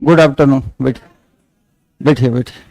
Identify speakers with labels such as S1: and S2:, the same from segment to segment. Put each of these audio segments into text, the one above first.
S1: Good afternoon. बैठिए बैठिए बैठिए।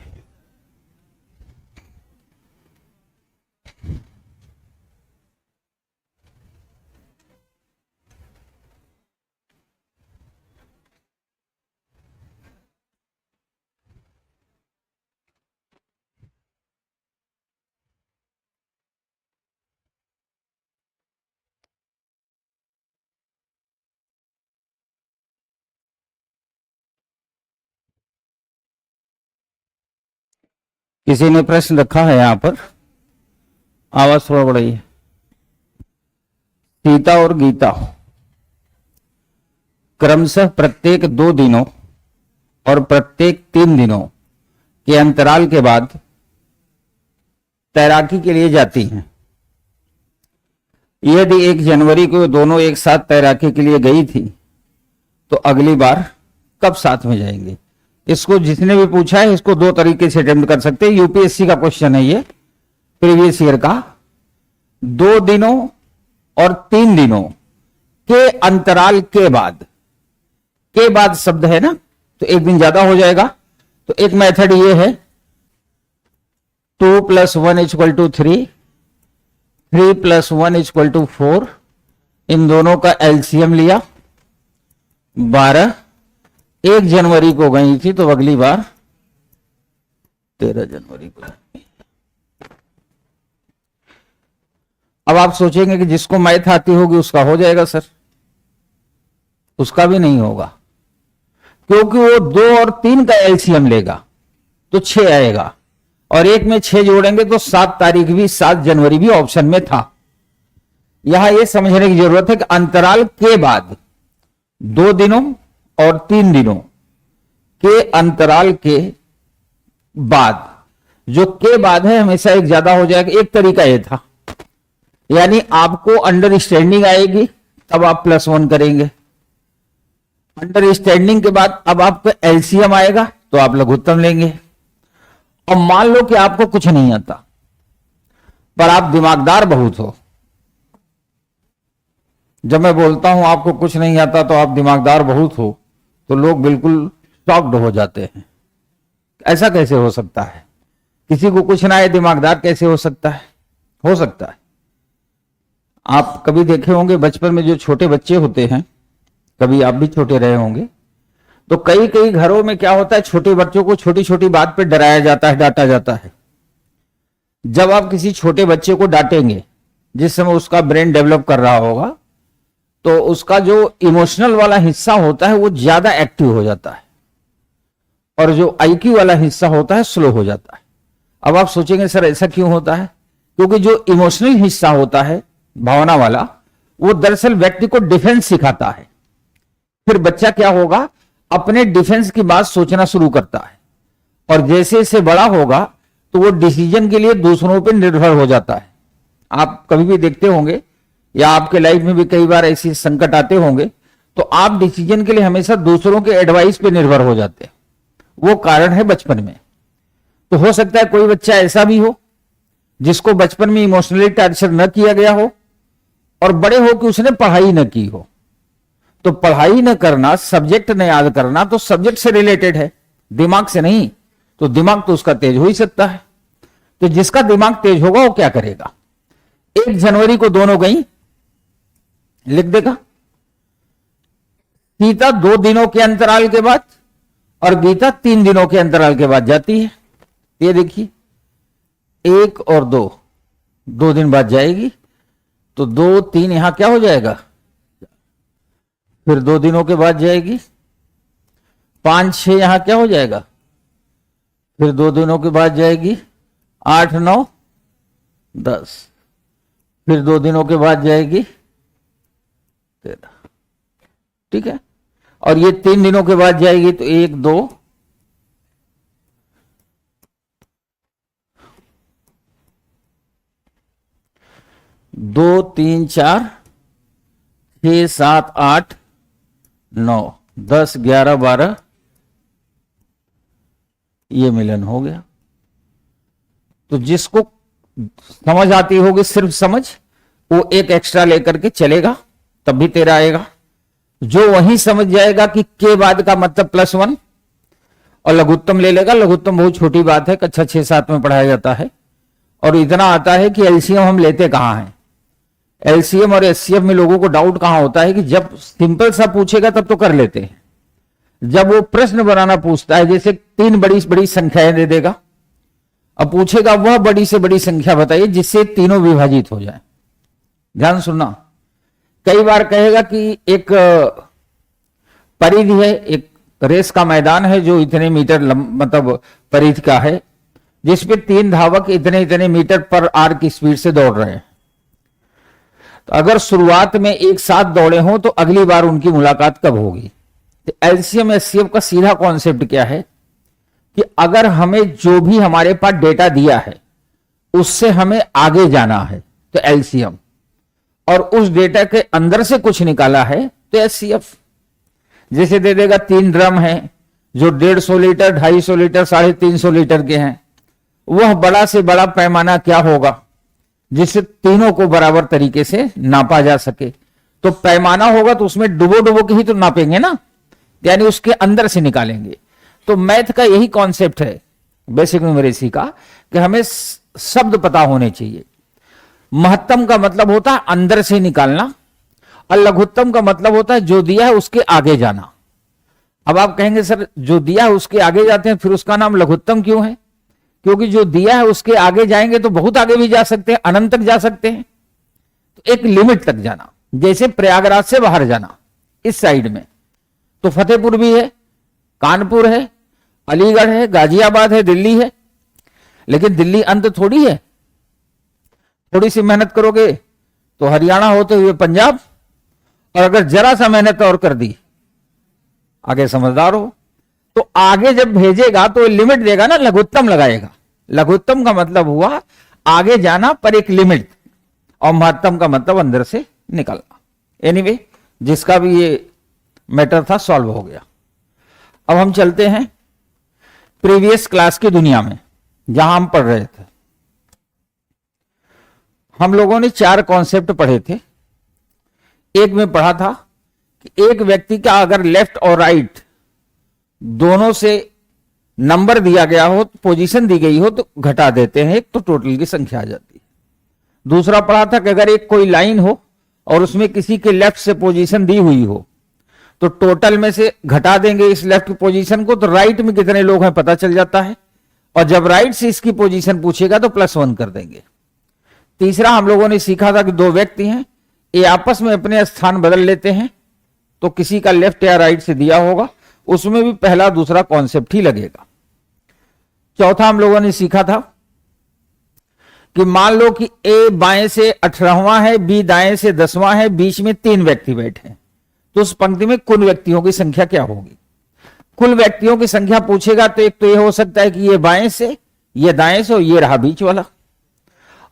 S1: किसी ने प्रश्न रखा है यहाँ पर, आवाज थोड़ा बढ़ाइए। सीता और गीता क्रमशः प्रत्येक 2 दिनों और प्रत्येक 3 दिनों के अंतराल के बाद तैराकी के लिए जाती हैं। यदि 1 जनवरी को दोनों एक साथ तैराकी के लिए गई थी तो अगली बार कब साथ में जाएंगे? इसको जिसने भी पूछा है इसको 2 तरीके से अटेम्प्ट कर सकते हैं। यूपीएससी का क्वेश्चन है ये, प्रीवियस ईयर का। 2 दिनों और 3 दिनों के अंतराल के बाद शब्द है ना, तो 1 दिन ज्यादा हो जाएगा। तो एक मेथड ये है 2 + 1 = 3, 3 + 1 = 4। इन दोनों का एलसीएम लिया 12। 1 जनवरी को गई थी तो अगली बार 13 जनवरी को। अब आप सोचेंगे कि जिसको मैथ आती होगी उसका हो जाएगा सर, उसका भी नहीं होगा, क्योंकि वो 2 और 3 का एलसीएम लेगा तो 6 आएगा, और 1 में 6 जोड़ेंगे तो 7 तारीख भी 7 जनवरी भी ऑप्शन में था। यहां यह समझने की जरूरत है कि अंतराल के बाद 2 दिनों और 3 दिनों के अंतराल के बाद, जो के बाद है हमेशा एक ज्यादा हो जाएगा। एक तरीका यह था, यानी आपको अंडरस्टैंडिंग आएगी तब आप +1 करेंगे, अंडरस्टैंडिंग के बाद अब आपका एलसीएम आएगा तो आप लघुत्तम लेंगे। और मान लो कि आपको कुछ नहीं आता पर आप दिमागदार बहुत हो। जब मैं बोलता हूं आपको कुछ नहीं आता तो आप दिमागदार बहुत हो, तो लोग बिल्कुल शॉक्ड हो जाते हैं। ऐसा कैसे हो सकता है? किसी को कुछ ना आए दिमागदार कैसे हो सकता है? हो सकता है। आप कभी देखे होंगे बचपन में जो छोटे बच्चे होते हैं, कभी आप भी छोटे रहे होंगे, तो कई कई घरों में क्या होता है, छोटे बच्चों को छोटी छोटी बात पे डराया जाता है, डांटा जाता है। जब आप किसी छोटे बच्चे को डांटेंगे जिस समय उसका ब्रेन डेवलप कर रहा होगा, तो उसका जो इमोशनल वाला हिस्सा होता है वो ज्यादा एक्टिव हो जाता है, और जो आईक्यू वाला हिस्सा होता है स्लो हो जाता है। अब आप सोचेंगे सर ऐसा क्यों होता है? क्योंकि जो इमोशनल हिस्सा होता है, भावना वाला, वो दरअसल व्यक्ति को डिफेंस सिखाता है। फिर बच्चा क्या होगा, अपने डिफेंस की बात सोचना शुरू करता है, और जैसे जैसे बड़ा होगा तो वो डिसीजन के लिए दूसरों पर निर्भर हो जाता है। आप कभी भी देखते होंगे या आपके लाइफ में भी कई बार ऐसे संकट आते होंगे, तो आप डिसीजन के लिए हमेशा दूसरों के एडवाइस पे निर्भर हो जाते हैं। वो कारण है बचपन में। तो हो सकता है कोई बच्चा ऐसा भी हो जिसको बचपन में इमोशनली टॉर्चर न किया गया हो, और बड़े हो कि उसने पढ़ाई न की हो। तो पढ़ाई न करना, सब्जेक्ट न याद करना, तो सब्जेक्ट से रिलेटेड है, दिमाग से नहीं। तो दिमाग तो उसका तेज हो ही सकता है। तो जिसका दिमाग तेज होगा वो क्या करेगा? 1 जनवरी को दोनों गई, लिख देगा सीता 2 दिनों के अंतराल के बाद और गीता 3 दिनों के अंतराल के बाद जाती है। ये देखिए 1 और 2 दिन बाद जाएगी, तो 2 3 यहां क्या हो जाएगा, फिर 2 दिनों के बाद जाएगी, 5 6 यहां क्या हो जाएगा, फिर 2 दिनों के बाद जाएगी, 8 9 10, फिर 2 दिनों के बाद जाएगी 13। ठीक है। और ये 3 दिनों के बाद जाएगी, तो 1 2 2 3 4 6 7 8 9 10 11 12, ये मिलन हो गया। तो जिसको समझ आती होगी सिर्फ समझ, वो 1 एक्स्ट्रा लेकर के चलेगा, तब भी 13 आएगा। जो वहीं समझ जाएगा कि के बाद का मतलब +1, और लघुत्तम ले लेगा। लघुत्तम बहुत छोटी बात है, कक्षा 6-7 में पढ़ाया जाता है, और इतना आता है कि एलसीएम हम लेते कहां हैं। एलसीएम और एचसीएफ में लोगों को डाउट कहां होता है कि जब सिंपल सा पूछेगा तब तो कर लेते हैं, जब वो प्रश्न बनाना पूछता है, जैसे 3 बड़ी बड़ी संख्याएं दे देगा, अब पूछेगा वह बड़ी से बड़ी संख्या बताइए जिससे तीनों विभाजित हो जाए। ध्यान सुनना, कई बार कहेगा कि एक परिधि है, एक रेस का मैदान है जो इतने मीटर मतलब परिधि का है, जिसपे 3 धावक इतने इतने मीटर पर आवर की स्पीड से दौड़ रहे हैं। तो अगर शुरुआत में एक साथ दौड़े हों तो अगली बार उनकी मुलाकात कब होगी। तो एलसीएम एचसीएफ का सीधा कॉन्सेप्ट क्या है कि अगर हमें जो भी हमारे पास डेटा दिया है उससे हमें आगे जाना है तो एलसीएम, और उस डेटा के अंदर से कुछ निकाला है तो एचसीएफ। जैसे दे देगा 3 ड्रम है जो 150 लीटर, 250 लीटर, 350 लीटर के हैं, वह बड़ा से बड़ा पैमाना क्या होगा जिससे तीनों को बराबर तरीके से नापा जा सके। तो पैमाना होगा तो उसमें डुबो डुबो के ही तो नापेंगे ना, यानी उसके अंदर से निकालेंगे। तो मैथ का यही कॉन्सेप्ट है बेसिक न्यूमेरेसी का, कि हमें शब्द पता होने चाहिए। महत्तम का मतलब होता है अंदर से निकालना, और लघुत्तम का मतलब होता है जो दिया है उसके आगे जाना। अब आप कहेंगे सर जो दिया है उसके आगे जाते हैं, फिर उसका नाम लघुत्तम क्यों है? क्योंकि जो दिया है उसके आगे जाएंगे तो बहुत आगे भी जा सकते हैं, अनंत तक जा सकते हैं। तो एक लिमिट तक जाना, जैसे प्रयागराज से बाहर जाना इस साइड में, तो फतेहपुर भी है, कानपुर है, अलीगढ़ है, गाजियाबाद है, दिल्ली है। लेकिन दिल्ली अंत थोड़ी है, थोड़ी सी मेहनत करोगे तो हरियाणा होते हुए पंजाब, और अगर जरा सा मेहनत और कर दी, आगे समझदार हो, तो आगे जब भेजेगा तो लिमिट देगा ना, लघुत्तम लगाएगा। लघुत्तम का मतलब हुआ आगे जाना पर एक लिमिट, और महत्तम का मतलब अंदर से निकलना। एनीवे, जिसका भी ये मैटर था सॉल्व हो गया। अब हम चलते हैं प्रीवियस क्लास की दुनिया में जहां हम पढ़ रहे थे। हम लोगों ने 4 कॉन्सेप्ट पढ़े थे। एक में पढ़ा था कि एक व्यक्ति का अगर लेफ्ट और राइट दोनों से नंबर दिया गया हो, पोजीशन दी गई हो, तो घटा देते हैं एक, तो टोटल की संख्या आ जाती है। दूसरा पढ़ा था कि अगर एक कोई लाइन हो और उसमें किसी के लेफ्ट से पोजीशन दी हुई हो तो टोटल में से घटा देंगे इस लेफ्ट पोजीशन को, तो राइट में कितने लोग हैं पता चल जाता है, और जब राइट से इसकी पोजीशन पूछेगा तो +1 कर देंगे। तीसरा हम लोगों ने सीखा था कि 2 व्यक्ति हैं, ये आपस में अपने स्थान बदल लेते हैं, तो किसी का लेफ्ट या राइट से दिया होगा, उसमें भी पहला दूसरा कॉन्सेप्ट ही लगेगा। चौथा हम लोगों ने सीखा था कि मान लो कि ए बाएं से 18वां है, बी दाएं से 10वां है, बीच में 3 व्यक्ति बैठे हैं, तो उस पंक्ति में कुल व्यक्तियों की संख्या क्या होगी। कुल व्यक्तियों की संख्या पूछेगा तो एक तो यह हो सकता है कि ये बाएं से, ये दाएं से, और ये रहा बीच वाला,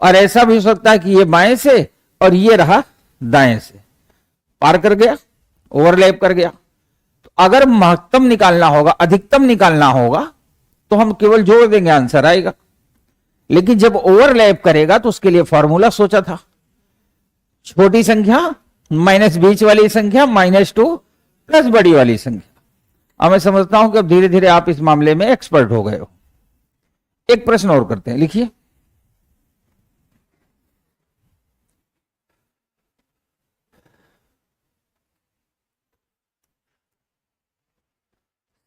S1: और ऐसा भी हो सकता है कि ये बाएं से और ये रहा दाएं से, पार कर गया, ओवरलैप कर गया। तो अगर महत्तम निकालना होगा, अधिकतम निकालना होगा, तो हम केवल जोड़ देंगे, आंसर आएगा। लेकिन जब ओवरलैप करेगा तो उसके लिए फॉर्मूला सोचा था, छोटी संख्या माइनस बीच वाली संख्या -2 प्लस बड़ी वाली संख्या। अब मैं समझता हूं कि अब धीरे धीरे आप इस मामले में एक्सपर्ट हो गए हो। एक प्रश्न और करते हैं, लिखिए।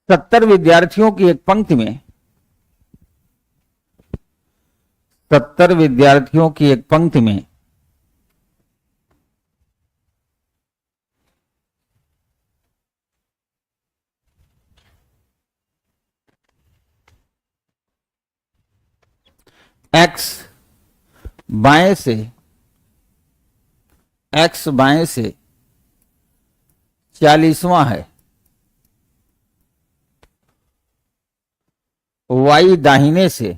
S1: सत्तर विद्यार्थियों की एक पंक्ति में 70 विद्यार्थियों की एक पंक्ति में x बाएं से 40वां है, y दाहिने से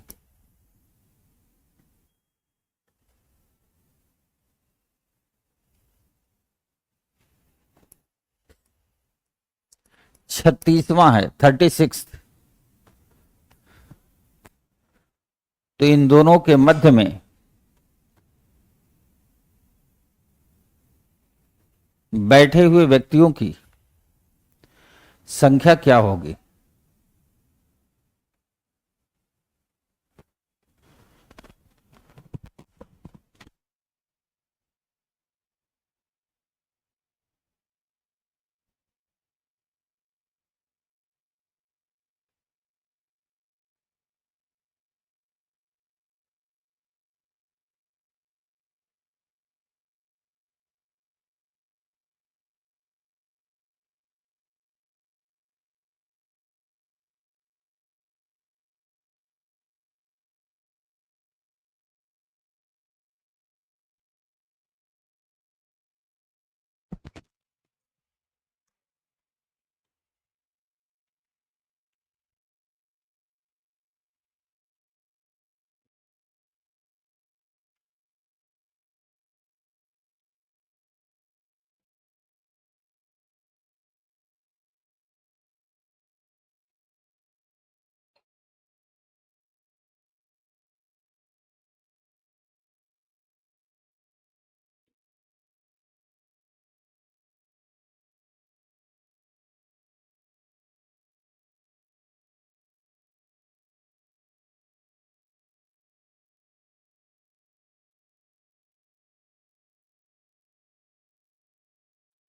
S1: 36वां है, 36। तो इन दोनों के मध्य में बैठे हुए व्यक्तियों की संख्या क्या होगी?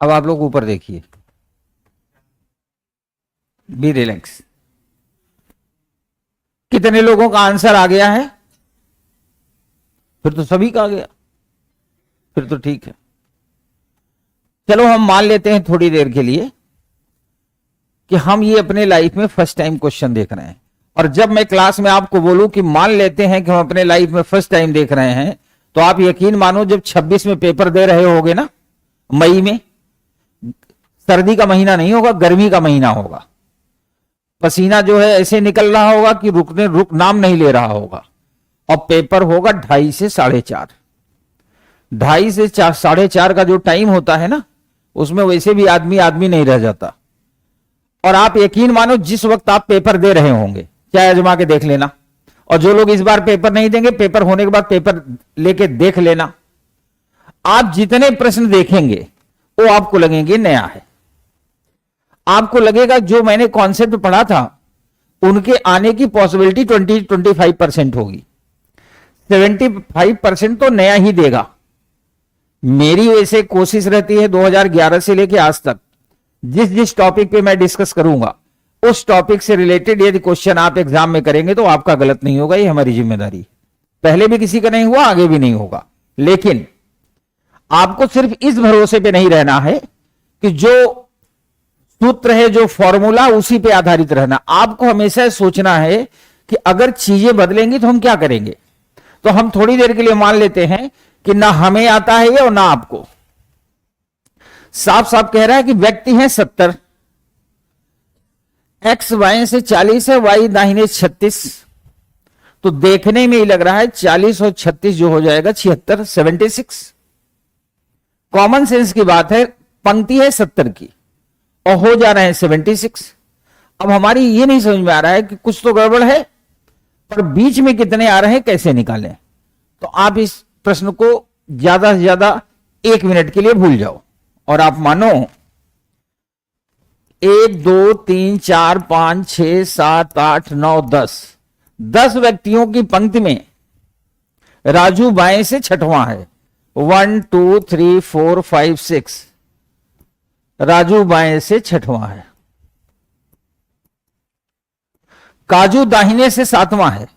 S1: अब आप लोग ऊपर देखिए, बी रिलैक्स। कितने लोगों का आंसर आ गया है? फिर तो सभी का आ गया, फिर तो ठीक है। चलो हम मान लेते हैं थोड़ी देर के लिए कि हम ये अपने लाइफ में फर्स्ट टाइम क्वेश्चन देख रहे हैं। और जब मैं क्लास में आपको बोलूं कि मान लेते हैं कि हम अपने लाइफ में फर्स्ट टाइम देख रहे हैं, तो आप यकीन मानो जब 26 में पेपर दे रहे होगे ना, मई में, सर्दी का महीना नहीं होगा, गर्मी का महीना होगा, पसीना जो है ऐसे निकल रहा होगा कि रुक नाम नहीं ले रहा होगा, और पेपर होगा 2:30 से 4:30। 2:30 से 4:30 का जो टाइम होता है ना, उसमें वैसे भी आदमी नहीं रह जाता। और आप यकीन मानो जिस वक्त आप पेपर दे रहे होंगे, चाहे आजमा के देख लेना, और जो लोग इस बार पेपर नहीं देंगे, पेपर होने के बाद पेपर लेके देख लेना, आप जितने प्रश्न देखेंगे वो आपको लगेंगे नया है। आपको लगेगा जो मैंने कॉन्सेप्ट पढ़ा था उनके आने की पॉसिबिलिटी 20-25% होगी, 75% तो नया ही देगा। मेरी वैसे कोशिश रहती है 2011 से लेकर आज तक जिस जिस टॉपिक पे मैं डिस्कस करूंगा, उस टॉपिक से रिलेटेड यदि क्वेश्चन आप एग्जाम में करेंगे तो आपका गलत नहीं होगा, ये हमारी जिम्मेदारी। पहले भी किसी का नहीं हुआ, आगे भी नहीं होगा। लेकिन आपको सिर्फ इस भरोसे पे नहीं रहना है कि जो सूत्र है, जो फॉर्मूला, उसी पे आधारित रहना। आपको हमेशा सोचना है कि अगर चीजें बदलेंगी तो हम क्या करेंगे। तो हम थोड़ी देर के लिए मान लेते हैं कि ना हमें आता है ये और ना आपको। साफ साफ कह रहा है कि व्यक्ति हैं 70, एक्स बाएं से 40 है, वाई दाहिने 36। तो देखने में ही लग रहा है 40 और 36 जो हो जाएगा 76, 76। कॉमन सेंस की बात है, पंक्ति है 70 की और हो जा रहे हैं 76। अब हमारी ये नहीं समझ में आ रहा है कि कुछ तो गड़बड़ है, पर बीच में कितने आ रहे हैं कैसे निकालें। तो आप इस प्रश्न को ज्यादा से ज्यादा 1 मिनट के लिए भूल जाओ और आप मानो 1 2 3 4 5 6 7 8 9 10 व्यक्तियों की पंक्ति में राजू बाएं से छठवां है। 1 2 3 4 5 6, राजू बाएं से छठवां है। काजू दाहिने से 7वां है,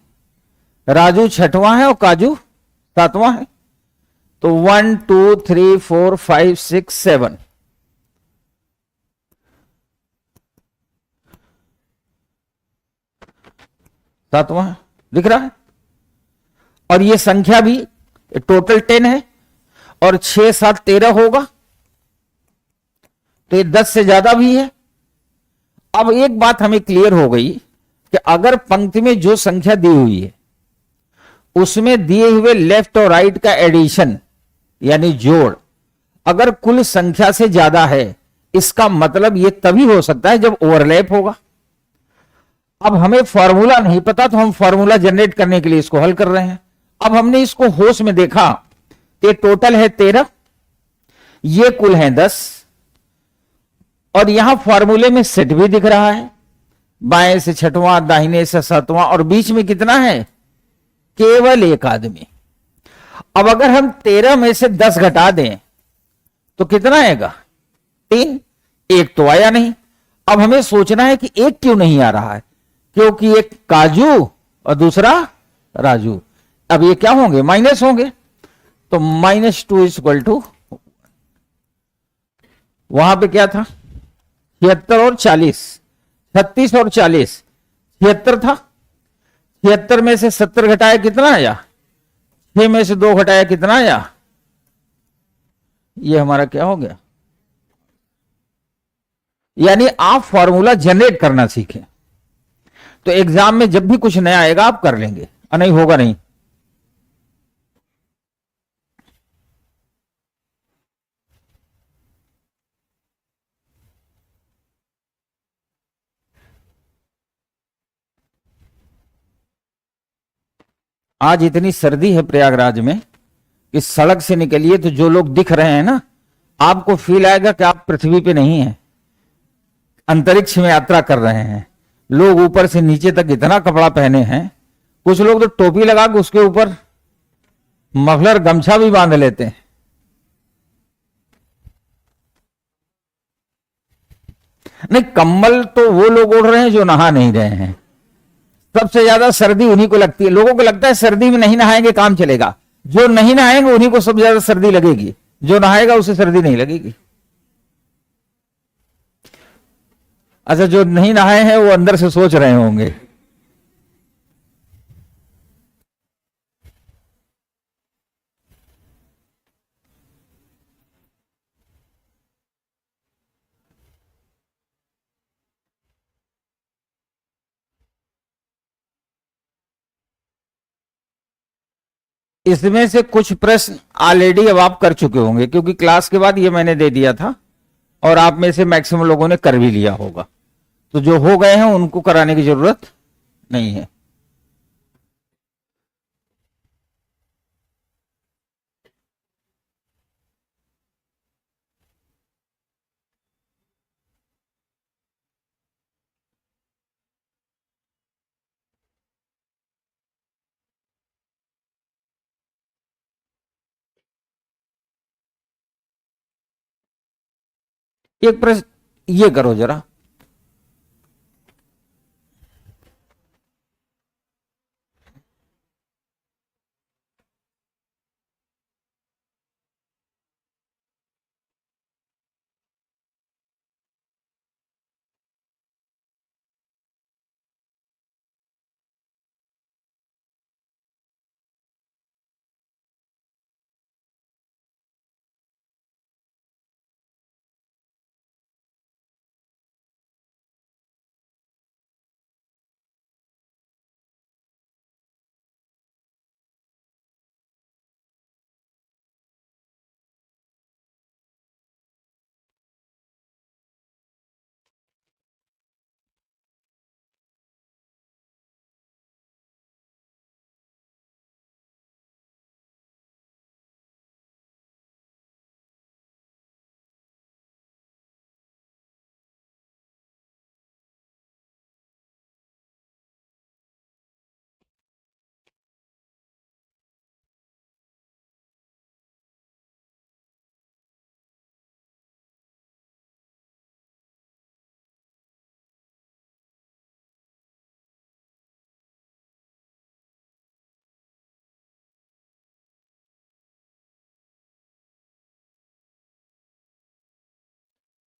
S1: राजू छठवां है और काजू 7वां है। तो 1 2 3 4 5 6 7, सातवां है, दिख रहा है। और ये संख्या भी टोटल 10 है और 6 7 13 होगा, तो ये 10 से ज्यादा भी है। अब एक बात हमें क्लियर हो गई कि अगर पंक्ति में जो संख्या दी हुई है उसमें दिए हुए लेफ्ट और राइट का एडिशन यानी जोड़ अगर कुल संख्या से ज्यादा है, इसका मतलब यह तभी हो सकता है जब ओवरलैप होगा। अब हमें फॉर्मूला नहीं पता तो हम फॉर्मूला जनरेट करने के लिए इसको हल कर रहे हैं। अब हमने इसको होश में देखा, ये टोटल है 13, ये कुल है 10, और यहां फॉर्मूले में सेट भी दिख रहा है, बाएं से छठवां, दाहिने से 7वां, और बीच में कितना है, केवल एक आदमी। अब अगर हम 13 में से 10 घटा दें तो कितना आएगा, 3। एक तो आया नहीं। अब हमें सोचना है कि एक क्यों नहीं आ रहा है, क्योंकि एक काजू और दूसरा राजू। अब ये क्या होंगे, माइनस होंगे। तो -2 = वहां पे क्या था, 76 और 40, 36 और 40, 76 था। 76 में से 70 घटाया कितना आया, 6 में से 2 घटाया कितना आया, ये हमारा क्या हो गया। यानी आप फॉर्मूला जनरेट करना सीखें तो एग्जाम में जब भी कुछ नया आएगा आप कर लेंगे, नहीं होगा नहीं। आज इतनी सर्दी है प्रयागराज में कि सड़क से निकलिए तो जो लोग दिख रहे हैं ना, आपको फील आएगा कि आप पृथ्वी पे नहीं हैं, अंतरिक्ष में यात्रा कर रहे हैं। लोग ऊपर से नीचे तक इतना कपड़ा पहने हैं, कुछ लोग तो टोपी लगा के उसके ऊपर मफलर गमछा भी बांध लेते हैं। नहीं, कंबल तो वो लोग ओढ़ रहे हैं जो नहा नहीं रहे हैं। सबसे ज्यादा सर्दी उन्हीं को लगती है। लोगों को लगता है सर्दी में नहीं नहाएंगे काम चलेगा। जो नहीं नहाएंगे उन्हीं को सबसे ज्यादा सर्दी लगेगी, जो नहाएगा उसे सर्दी नहीं लगेगी। अच्छा, जो नहीं नहाए हैं वो अंदर से सोच रहे होंगे। इसमें से कुछ प्रश्न ऑलरेडी अब आप कर चुके होंगे, क्योंकि क्लास के बाद ये मैंने दे दिया था और आप में से मैक्सिमम लोगों ने कर भी लिया होगा। तो जो हो गए हैं उनको कराने की जरूरत नहीं है। एक प्रश्न ये करो जरा,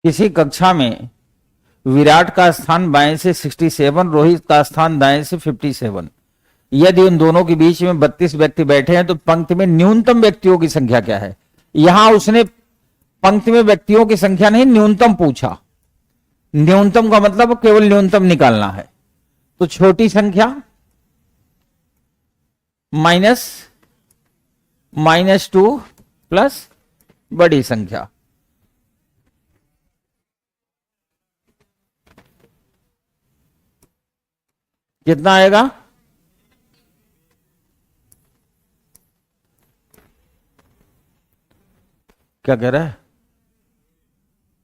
S1: किसी कक्षा में विराट का स्थान बाएं से 67, रोहित का स्थान दाएं से 57। यदि उन दोनों के बीच में 32 व्यक्ति बैठे हैं तो पंक्ति में न्यूनतम व्यक्तियों की संख्या क्या है? यहां उसने पंक्ति में व्यक्तियों की संख्या नहीं, न्यूनतम पूछा। न्यूनतम का मतलब केवल न्यूनतम निकालना है। तो छोटी संख्या माइनस -2 प्लस बड़ी संख्या। कितना आएगा? क्या कह रहा है?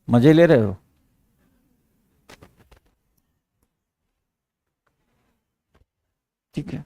S1: मजे ले रहे हो? ठीक है।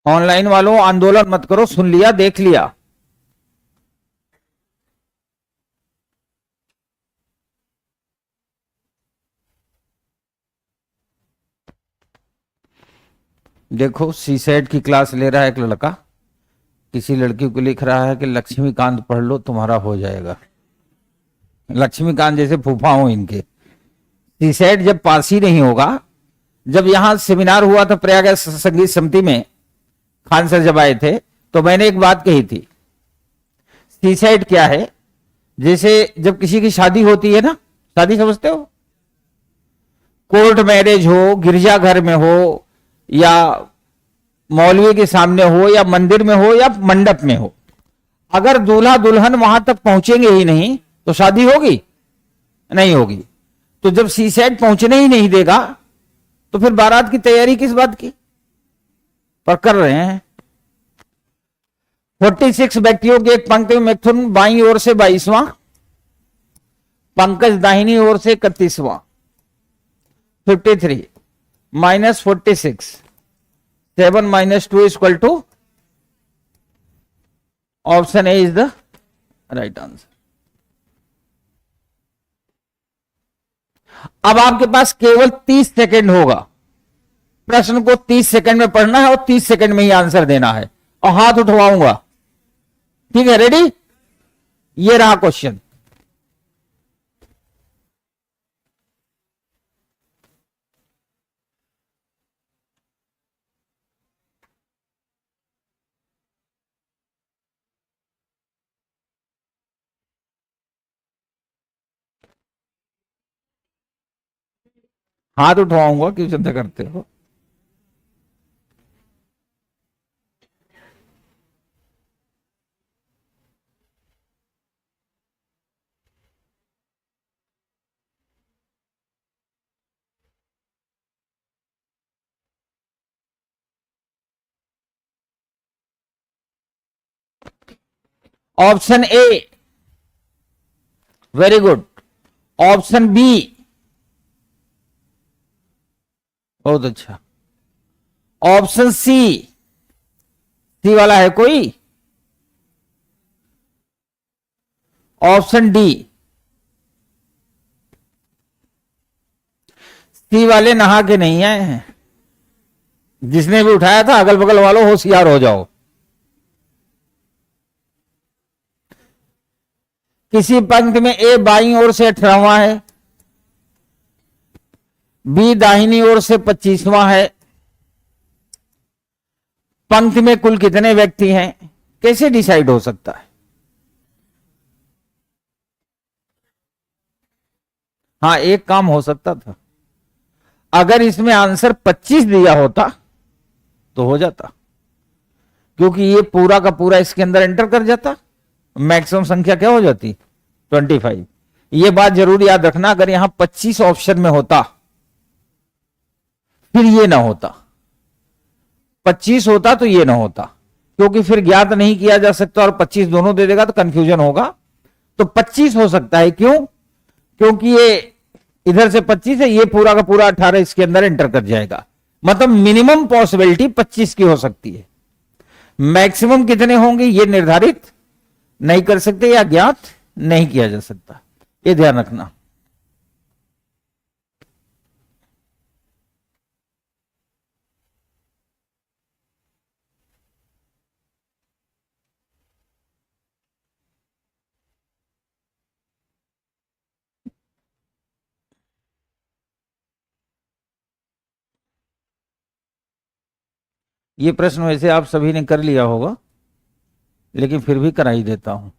S1: ऑनलाइन वालों आंदोलन मत करो, सुन लिया देख लिया। देखो सीसेट की क्लास ले रहा है एक लड़का, किसी लड़की को लिख रहा है कि लक्ष्मीकांत पढ़ लो तुम्हारा हो जाएगा। लक्ष्मीकांत जैसे फूफा हो इनके। सीसेट जब पास ही नहीं होगा, जब यहां सेमिनार हुआ था प्रयाग संगीत समिति में, खान सर जब आए थे तो मैंने एक बात कही थी, सीसेट क्या है, जैसे जब किसी की शादी होती है ना, शादी समझते हो, कोर्ट मैरिज हो, गिरजाघर में हो, या मौलवी के सामने हो, या मंदिर में हो, या मंडप में हो, अगर दूल्हा दुल्हन वहां तक पहुंचेंगे ही नहीं तो शादी होगी नहीं होगी। तो जब सीसेट पहुंचने ही नहीं देगा तो फिर बारात की तैयारी किस बात की, पर कर रहे हैं। 46 व्यक्तियों की एक पंक्ति में मिथुन बाईं ओर से 22वां, पंकज दाहिनी ओर से 31वां। 53 minus 46, 7 minus 2 equal to, option A is the right answer. अब आपके पास केवल 30 सेकंड होगा, प्रश्न को 30 सेकंड में पढ़ना है और 30 सेकंड में ही आंसर देना है, और हाथ उठवाऊंगा, ठीक है? रेडी? ये रहा क्वेश्चन। हाथ उठवाऊंगा, क्यों चिंता करते हो? Option A, very good. Option B, बहुत अच्छा। ऑप्शन सी, सी वाला है कोई? ऑप्शन डी, सी वाले नहा के नहीं आए हैं। जिसने भी उठाया था अगल बगल वालों होशियार हो जाओ। किसी पंक्ति में ए बाईं ओर से 18वां है, बी दाहिनी ओर से 25वां है, पंक्ति में कुल कितने व्यक्ति हैं, कैसे डिसाइड हो सकता है? हाँ, एक काम हो सकता था, अगर इसमें आंसर 25 दिया होता तो हो जाता, क्योंकि ये पूरा का पूरा इसके अंदर एंटर कर जाता, मैक्सिमम संख्या क्या हो जाती? 25। ये बात जरूर याद रखना, अगर यहां 25 ऑप्शन में होता फिर ये ना होता, 25 होता तो ये ना होता, क्योंकि फिर ज्ञात नहीं किया जा सकता और 25 दोनों दे देगा तो कंफ्यूजन होगा। तो 25 हो सकता है, क्यों? क्योंकि ये इधर से 25 है, ये पूरा का पूरा 18 इसके अंदर एंटर कर जाएगा, मतलब मिनिमम पॉसिबिलिटी 25 की हो सकती है। मैक्सिमम कितने होंगे ये निर्धारित नहीं कर सकते या ज्ञात नहीं किया जा सकता, ये ध्यान रखना। ये प्रश्न वैसे आप सभी ने कर लिया होगा, लेकिन फिर भी करा ही देता हूं।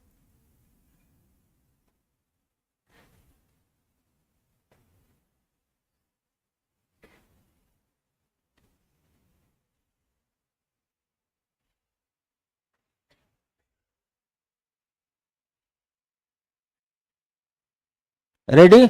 S1: रेडी?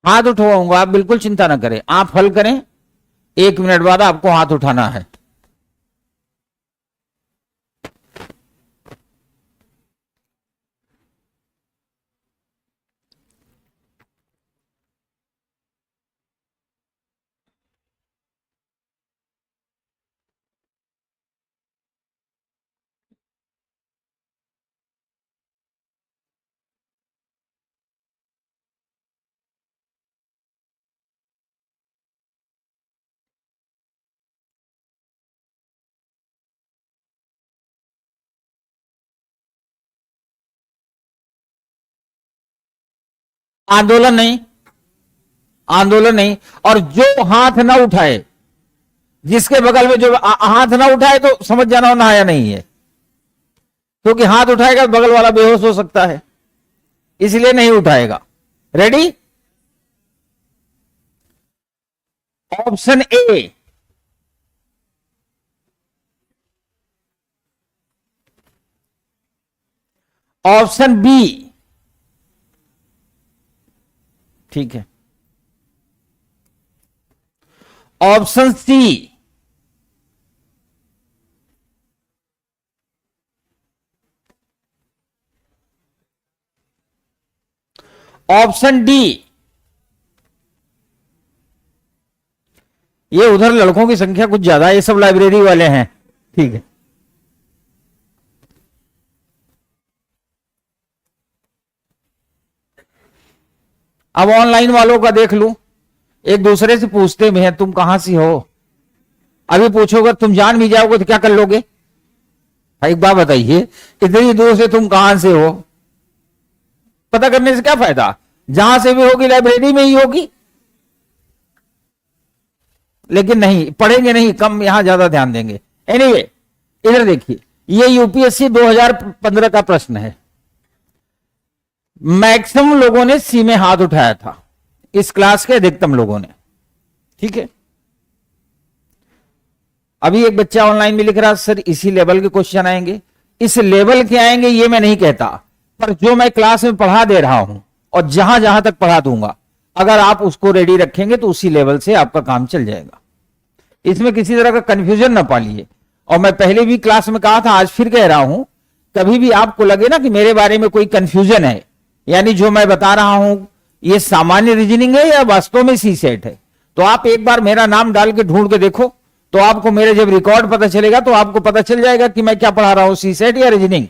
S1: हाथ उठवाऊंगा, आप बिल्कुल चिंता ना करें, आप हल करें, 1 मिनट बाद आपको हाथ उठाना है। आंदोलन नहीं, आंदोलन नहीं। और जो हाथ ना उठाए, जिसके बगल में जो हाथ ना उठाए, तो समझ जाना वो नहाया नहीं है, क्योंकि हाथ उठाएगा बगल वाला बेहोश हो सकता है, इसलिए नहीं उठाएगा। Ready? Option A, option B, ठीक है, ऑप्शन सी, ऑप्शन डी। ये उधर लड़कों की संख्या कुछ ज्यादा है, ये सब लाइब्रेरी वाले हैं, ठीक है। अब ऑनलाइन वालों का देख लूं, एक दूसरे से पूछते भी हैं, तुम कहां से हो? अभी पूछोगे, तुम जान भी जाओगे तो क्या कर लोगे? एक बात बताइए, इतनी दूर से तुम कहां से हो, पता करने से क्या फायदा? जहां से भी होगी लाइब्रेरी में ही होगी। लेकिन नहीं, पढ़ेंगे नहीं, कम यहां ज्यादा ध्यान देंगे। एनीवे, इधर देखिए, ये यूपीएससी 2015 का प्रश्न है। मैक्सिमम लोगों ने सी में हाथ उठाया था, इस क्लास के अधिकतम लोगों ने, ठीक है। अभी एक बच्चा ऑनलाइन में लिख रहा, सर इसी लेवल के क्वेश्चन आएंगे। इस लेवल के आएंगे ये मैं नहीं कहता, पर जो मैं क्लास में पढ़ा दे रहा हूं और जहां जहां तक पढ़ा दूंगा, अगर आप उसको रेडी रखेंगे तो उसी लेवल से आपका काम चल जाएगा। इसमें किसी तरह का कंफ्यूजन ना पालिए। और मैं पहले भी क्लास में कहा था, आज फिर कह रहा हूं, कभी भी आपको लगे ना कि मेरे बारे में कोई कंफ्यूजन है, यानी जो मैं बता रहा हूं ये सामान्य रीजनिंग है या वास्तव में सी सेट है, तो आप एक बार मेरा नाम डाल के ढूंढ के देखो, तो आपको मेरे जब रिकॉर्ड पता चलेगा तो आपको पता चल जाएगा कि मैं क्या पढ़ा रहा हूं, सी सेट या रीजनिंग।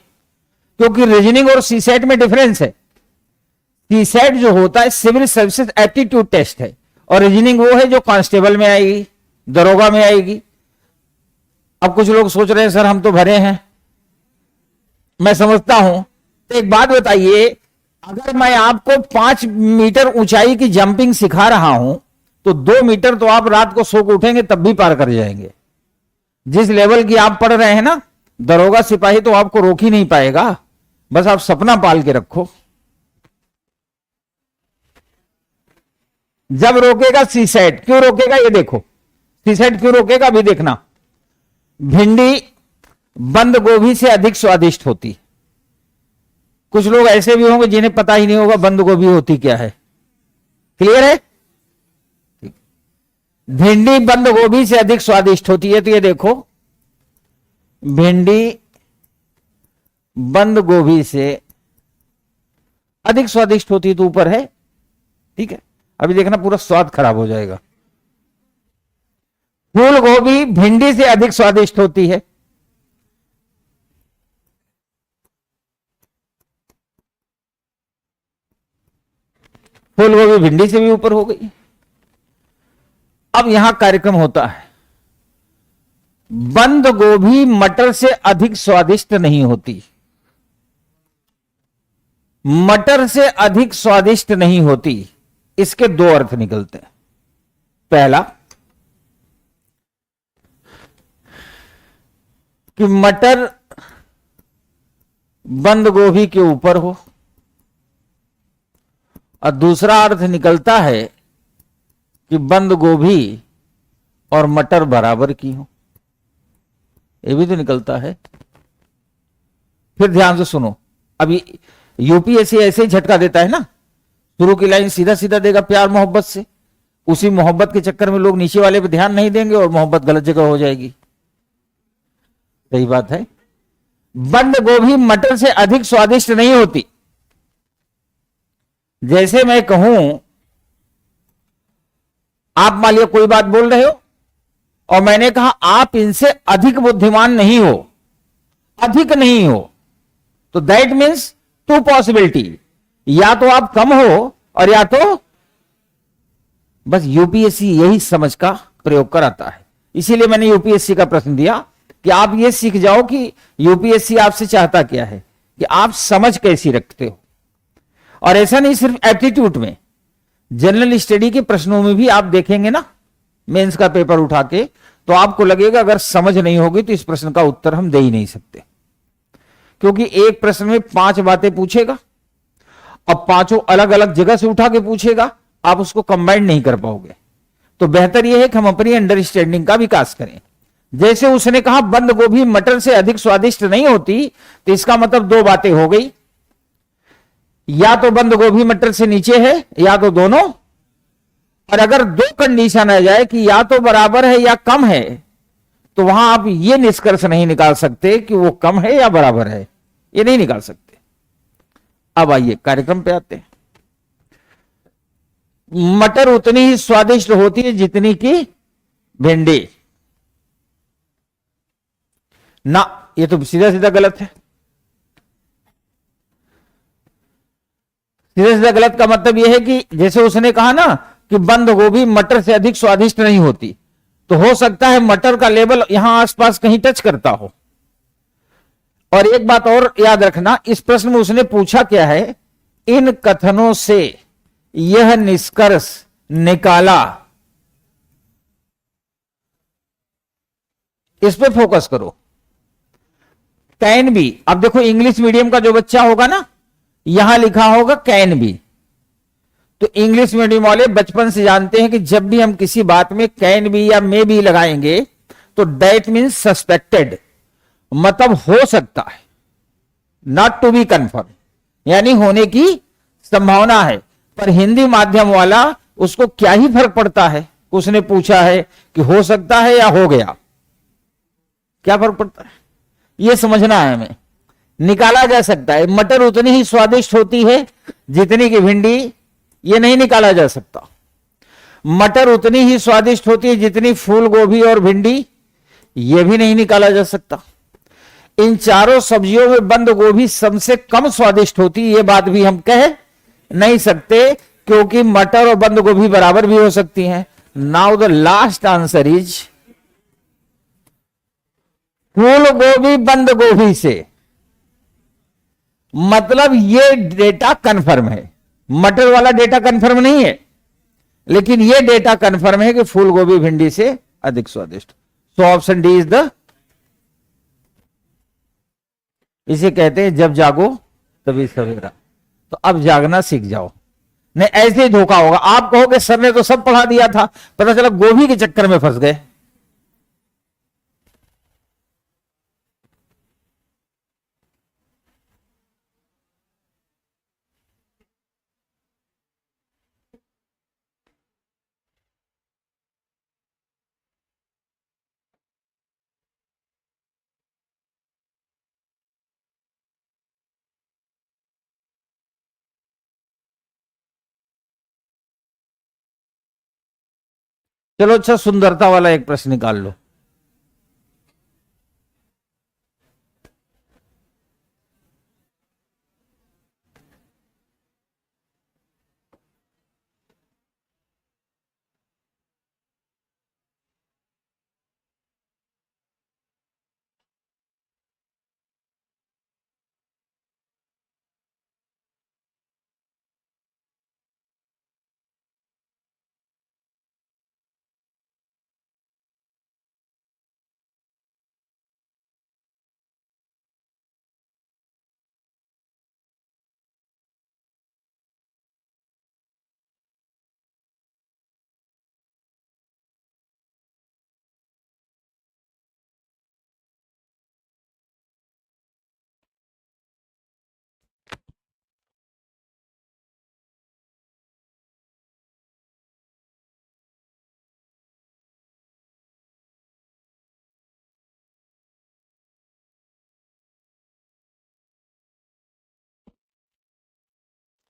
S1: क्योंकि रीजनिंग और सी सेट में डिफरेंस है। सी सेट जो होता है सिविल सर्विसेज एप्टीट्यूड टेस्ट है, और रीजनिंग वो है जो कांस्टेबल में आएगी, दरोगा में आएगी। अब कुछ लोग सोच रहे हैं सर हम तो भरे हैं, मैं समझता हूं। तो एक बात बताइए, अगर मैं आपको 5 मीटर ऊंचाई की जंपिंग सिखा रहा हूं, तो 2 मीटर तो आप रात को सो के उठेंगे तब भी पार कर जाएंगे। जिस लेवल की आप पढ़ रहे हैं ना, दरोगा सिपाही तो आपको रोक ही नहीं पाएगा। बस आप सपना पाल के रखो, जब रोकेगा सी सेट। क्यों रोकेगा ये देखो, सी सेट क्यों रोकेगा अभी देखना। भिंडी बंद गोभी से अधिक स्वादिष्ट होती। कुछ लोग ऐसे भी होंगे जिन्हें पता ही नहीं होगा बंद गोभी होती क्या है। क्लियर है? भिंडी बंद गोभी से अधिक स्वादिष्ट होती है, तो ये देखो, भिंडी बंद गोभी से अधिक स्वादिष्ट होती है, तो ऊपर है, ठीक है। अभी देखना पूरा स्वाद खराब हो जाएगा। फूल गोभी भिंडी से अधिक स्वादिष्ट होती है। फूल गोभी भिंडी से भी ऊपर हो गई। अब यहां कार्यक्रम होता है, बंद गोभी मटर से अधिक स्वादिष्ट नहीं होती। मटर से अधिक स्वादिष्ट नहीं होती, इसके 2 अर्थ निकलते हैं। पहला कि मटर बंद गोभी के ऊपर हो, और दूसरा अर्थ निकलता है कि बंद गोभी और मटर बराबर की हो। ये भी तो निकलता है। फिर ध्यान से सुनो, अभी यूपीएससी ऐसे ही झटका देता है ना, शुरू की लाइन सीधा सीधा देगा प्यार मोहब्बत से, उसी मोहब्बत के चक्कर में लोग नीचे वाले पे ध्यान नहीं देंगे और मोहब्बत गलत जगह हो जाएगी। सही बात है। बंद गोभी मटर से अधिक स्वादिष्ट नहीं होती। जैसे मैं कहूं, आप मान लिया कोई बात बोल रहे हो और मैंने कहा आप इनसे अधिक बुद्धिमान नहीं हो, अधिक नहीं हो, तो दैट मीन्स टू पॉसिबिलिटी, या तो आप कम हो और या तो, बस यूपीएससी यही समझ का प्रयोग कराता है। इसीलिए मैंने यूपीएससी का प्रश्न दिया कि आप ये सीख जाओ कि यूपीएससी आपसे चाहता क्या है, कि आप समझ कैसी रखते हो। और ऐसा नहीं सिर्फ एप्टीट्यूड में, जनरल स्टडी के प्रश्नों में भी आप देखेंगे ना, मेंस का पेपर उठा के, तो आपको लगेगा अगर समझ नहीं होगी तो इस प्रश्न का उत्तर हम दे ही नहीं सकते, क्योंकि एक प्रश्न में 5 बातें पूछेगा और पांचों अलग अलग जगह से उठा के पूछेगा, आप उसको कंबाइन नहीं कर पाओगे। तो बेहतर यह है कि हम अपनी अंडरस्टैंडिंग का विकास करें। जैसे उसने कहा बंद गोभी मटर से अधिक स्वादिष्ट नहीं होती, तो इसका मतलब 2 बातें हो गई, या तो बंद गोभी मटर से नीचे है या तो दोनों। और अगर 2 कंडीशन आ जाए कि या तो बराबर है या कम है, तो वहां आप ये निष्कर्ष नहीं निकाल सकते कि वो कम है या बराबर है, ये नहीं निकाल सकते। अब आइए कार्यक्रम पे आते हैं। मटर उतनी ही स्वादिष्ट होती है जितनी की भिंडी। ना, ये तो सीधा सीधा गलत है। सीधा सीधा गलत का मतलब यह है कि जैसे उसने कहा ना कि बंद गोभी मटर से अधिक स्वादिष्ट नहीं होती, तो हो सकता है मटर का लेवल यहां आसपास कहीं टच करता हो। और एक बात और याद रखना, इस प्रश्न में उसने पूछा क्या है, इन कथनों से यह निष्कर्ष निकाला, इस पे फोकस करो। कैन बी, अब देखो इंग्लिश मीडियम का जो बच्चा होगा ना, यहां लिखा होगा कैन बी, तो इंग्लिश मीडियम वाले बचपन से जानते हैं कि जब भी हम किसी बात में कैन बी या मे बी लगाएंगे तो दैट मीन्स सस्पेक्टेड, मतलब हो सकता है, नॉट टू बी कंफर्म, यानी होने की संभावना है। पर हिंदी माध्यम वाला, उसको क्या ही फर्क पड़ता है, उसने पूछा है कि हो सकता है या हो गया, क्या फर्क पड़ता है, यह समझना है हमें। निकाला जा सकता है मटर उतनी ही स्वादिष्ट होती है जितनी की भिंडी, यह नहीं निकाला जा सकता। मटर उतनी ही स्वादिष्ट होती है जितनी फूल गोभी और भिंडी, यह भी नहीं निकाला जा सकता। इन चारों सब्जियों में बंद गोभी सबसे कम स्वादिष्ट होती है, यह बात भी हम कह नहीं सकते, क्योंकि मटर और बंद गोभी बराबर भी हो सकती हैं। Now the last answer is phool gobhi band गोभी से, मतलब ये डेटा कंफर्म है। मटर वाला डेटा कंफर्म नहीं है, लेकिन ये डेटा कंफर्म है कि फूल गोभी भिंडी से अधिक स्वादिष्ट। So option D is the, इसे कहते हैं जब जागो तभी सवेरा। तो अब जागना सीख जाओ, नहीं ऐसे ही धोखा होगा। आप कहोगे सर ने तो सब पढ़ा दिया था, पता चला गोभी के चक्कर में फंस गए। चलो अच्छा, सुंदरता वाला एक प्रश्न निकाल लो।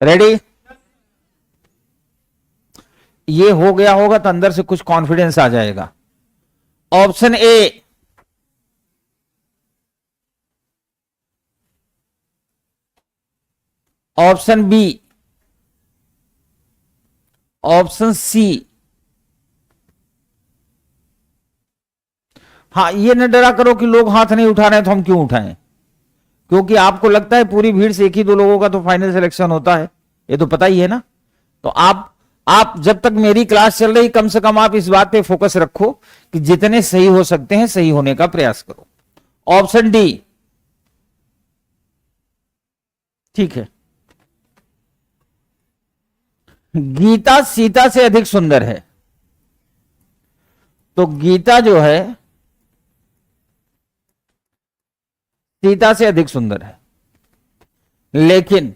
S1: रेडी? ये हो गया होगा तो अंदर से कुछ कॉन्फिडेंस आ जाएगा। Option A, option B, option C. हाँ, ये न डरा करो कि लोग हाथ नहीं उठा रहे हैं तो हम क्यों उठाएं, क्योंकि आपको लगता है पूरी भीड़ से एक ही दो लोगों का तो फाइनल सिलेक्शन होता है, ये तो पता ही है ना। तो आप जब तक मेरी क्लास चल रही, कम से कम आप इस बात पे फोकस रखो कि जितने सही हो सकते हैं सही होने का प्रयास करो। ऑप्शन डी ठीक है। गीता सीता से अधिक सुंदर है। तो गीता जो है सीता से अधिक सुंदर है, लेकिन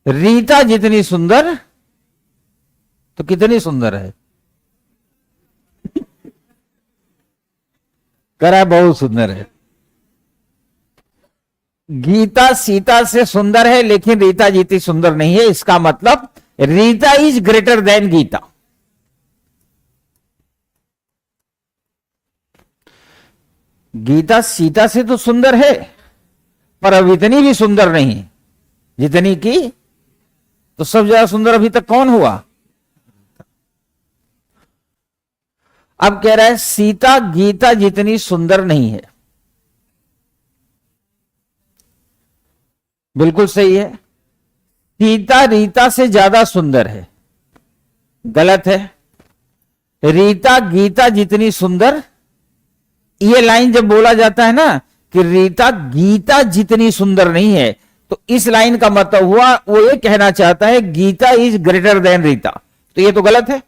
S1: रीता जितनी सुंदर तो कितनी सुंदर है? करा बहुत सुंदर है। गीता सीता से सुंदर है लेकिन रीता जितनी सुंदर नहीं है। इसका मतलब Rita is greater than Gita. Gita Sita से तो सुंदर है, पर अब इतनी भी सुंदर नहीं जितनी की, तो सब ज्यादा सुंदर अभी तक कौन हुआ? अब कह रहा है सीता गीता जितनी सुंदर नहीं है। बिल्कुल सही है। सीता रीता से ज्यादा सुंदर है, गलत है। रीता गीता जितनी सुंदर, ये लाइन जब बोला जाता है ना कि रीता गीता जितनी सुंदर नहीं है, तो इस लाइन का मतलब हुआ वो ये कहना चाहता है Gita is greater than Rita. तो ये तो गलत है।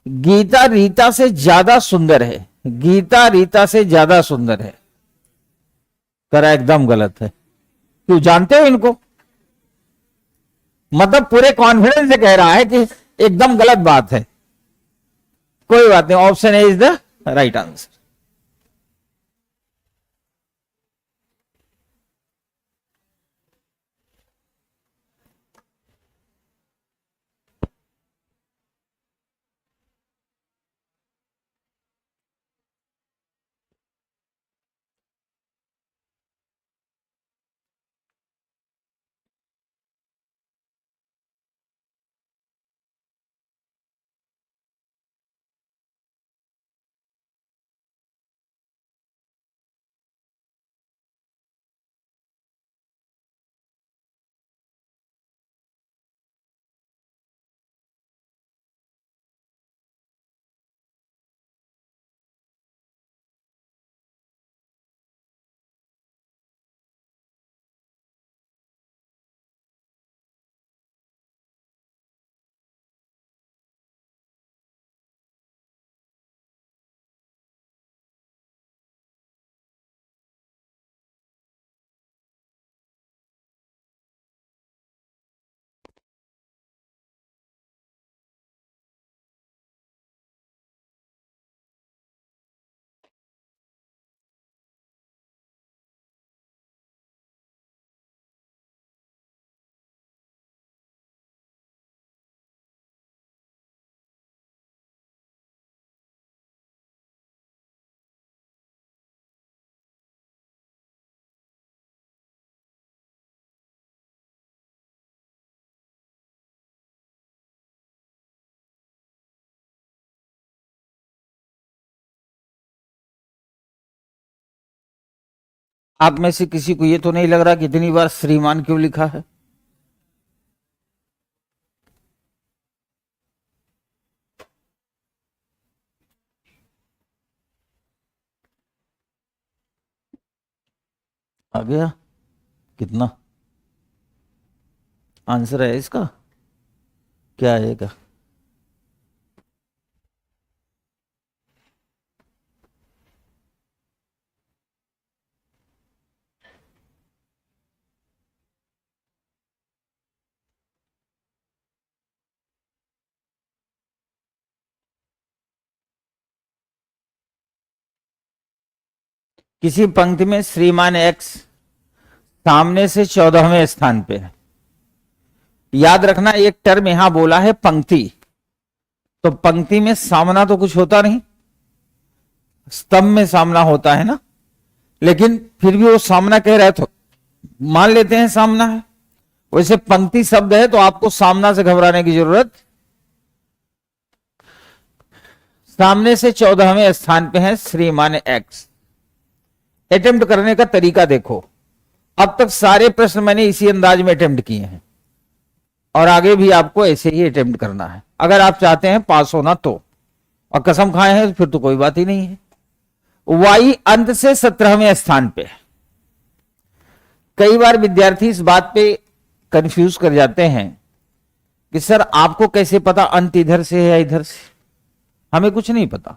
S1: गीता रीता से ज्यादा सुंदर है, गीता रीता से ज्यादा सुंदर है। करा एकदम गलत है। क्यों? जानते हो इनको? मतलब पूरे कॉन्फिडेंस से कह रहा है कि एकदम गलत बात है। कोई बात नहीं, option A is the right answer. आप में से किसी को ये तो नहीं लग रहा कि इतनी बार श्रीमान क्यों लिखा है? आ गया? कितना आंसर है इसका? क्या आएगा? किसी पंक्ति में श्रीमान एक्स सामने से 14वें स्थान पे है। याद रखना, एक टर्म यहां बोला है पंक्ति, तो पंक्ति में सामना तो कुछ होता नहीं, स्तंभ में सामना होता है ना, लेकिन फिर भी वो सामना कह रहा है तो मान लेते हैं सामना है। वैसे पंक्ति शब्द है तो आपको सामना से घबराने की जरूरत। सामने से 14वें स्थान पे है श्रीमान एक्स। अटेम्प्ट करने का तरीका देखो, अब तक सारे प्रश्न मैंने इसी अंदाज में अटेम्प्ट किए हैं और आगे भी आपको ऐसे ही अटेम्प्ट करना है अगर आप चाहते हैं पास होना तो, और कसम खाए हैं फिर तो कोई बात ही नहीं है। वाई अंत से 17वें स्थान पे। कई बार विद्यार्थी इस बात पे कंफ्यूज कर जाते हैं कि सर आपको कैसे पता अंत इधर से है या इधर से। हमें कुछ नहीं पता,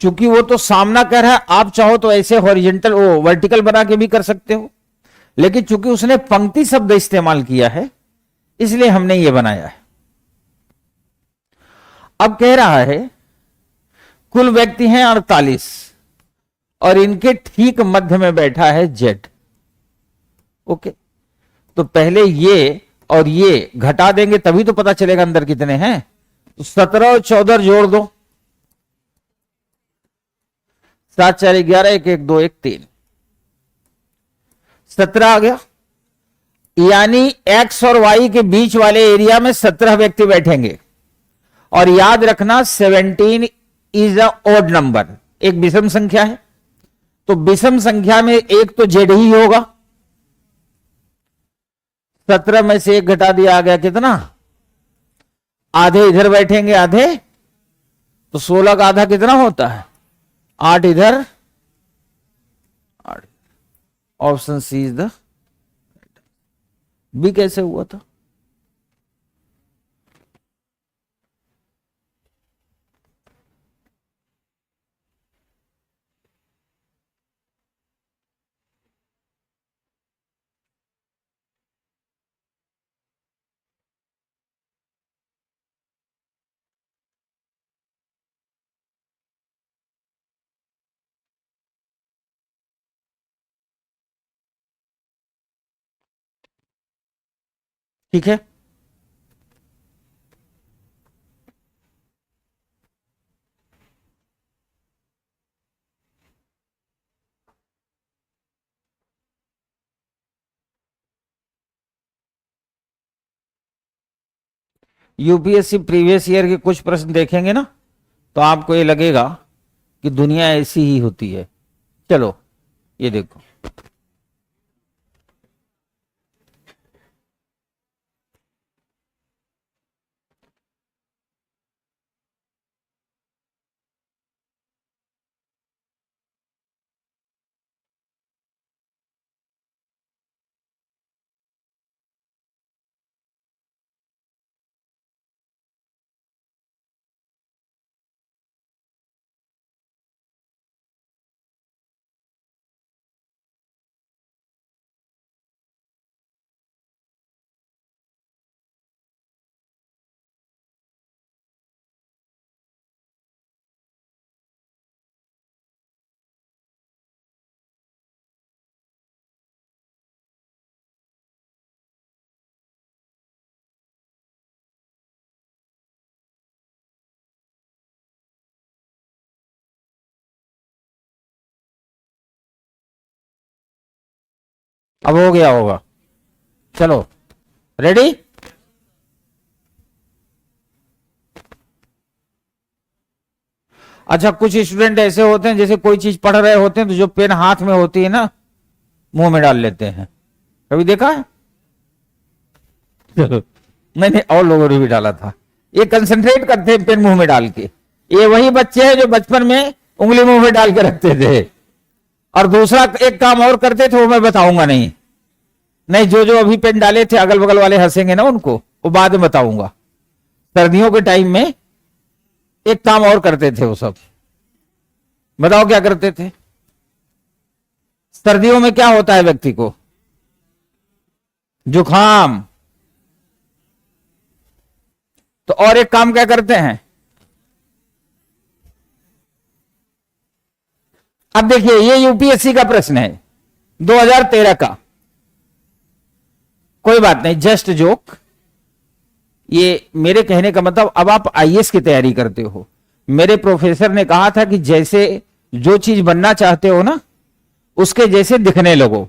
S1: क्योंकि वो तो सामना कर रहा है। आप चाहो तो ऐसे हॉरिजेंटल वो वर्टिकल बना के भी कर सकते हो, लेकिन चूंकि उसने पंक्ति शब्द इस्तेमाल किया है इसलिए हमने ये बनाया है। अब कह रहा है कुल व्यक्ति हैं 48 और इनके ठीक मध्य में बैठा है जेड। ओके, तो पहले ये और ये घटा देंगे तभी तो पता चलेगा अंदर कितने हैं। तो 17 और 14 जोड़ दो, 7 4 11, 1 1 2 1 3, 17 आ गया। यानी एक्स और वाई के बीच वाले एरिया में 17 व्यक्ति बैठेंगे। और याद रखना 17 इज अ ऑड नंबर, एक विषम संख्या है, तो विषम संख्या में एक तो जेड ही होगा। 17 में से 1 घटा दिया, आ गया कितना, आधे इधर बैठेंगे आधे, तो 16 का आधा कितना होता है, 8 इधर 8। Option C is the B. कैसे हुआ था, ठीक है। यूपीएससी प्रीवियस ईयर के कुछ प्रश्न देखेंगे ना तो आपको ये लगेगा कि दुनिया ऐसी ही होती है। चलो ये देखो, अब हो गया होगा। चलो रेडी, अच्छा कुछ स्टूडेंट ऐसे होते हैं जैसे कोई चीज पढ़ रहे होते हैं तो जो पेन हाथ में होती है ना मुंह में डाल लेते हैं, कभी देखा है? मैंने और लोगों ने भी डाला था। ये कंसंट्रेट करते हैं पेन मुंह में डाल के। ये वही बच्चे हैं जो बचपन में उंगली मुंह में डाल के रखते थे। और दूसरा एक काम और करते थे, वो मैं बताऊंगा नहीं, नहीं जो जो अभी पेन डाले थे अगल बगल वाले हंसेंगे ना उनको, वो बाद में बताऊंगा। सर्दियों के टाइम में एक काम और करते थे वो सब, बताओ क्या करते थे? सर्दियों में क्या होता है व्यक्ति को? जुकाम। तो और एक काम क्या करते हैं? अब देखिए ये यूपीएससी का प्रश्न है 2013 का। कोई बात नहीं, जस्ट जोक। ये मेरे कहने का मतलब, अब आप आईएएस की तैयारी करते हो। मेरे प्रोफेसर ने कहा था कि जैसे जो चीज बनना चाहते हो ना, उसके जैसे दिखने लगो।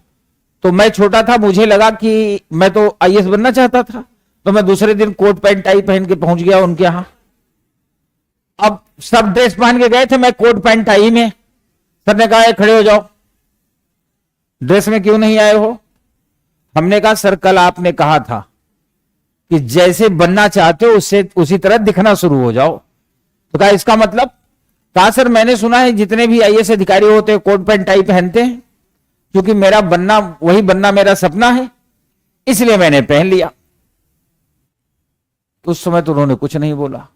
S1: तो मैं छोटा था, मुझे लगा कि मैं तो आईएएस बनना चाहता था, तो मैं दूसरे दिन कोट पैंट टाई पहन के पहुंच गया उनके यहां। अब सब ड्रेस पहन के गए थे, मैं कोट पैंट टाई में। सर ने कहा खड़े हो जाओ, ड्रेस में क्यों नहीं आए हो? हमने कहा सर कल आपने कहा था कि जैसे बनना चाहते हो उससे उसी तरह दिखना शुरू हो जाओ। तो कहा इसका मतलब? कहा सर मैंने सुना है जितने भी आईएएस अधिकारी होते हैं कोट पैंट टाई पहनते हैं, क्योंकि मेरा बनना, वही बनना मेरा सपना है, इसलिए मैंने पहन लिया। उस समय तो उन्होंने कुछ नहीं बोला।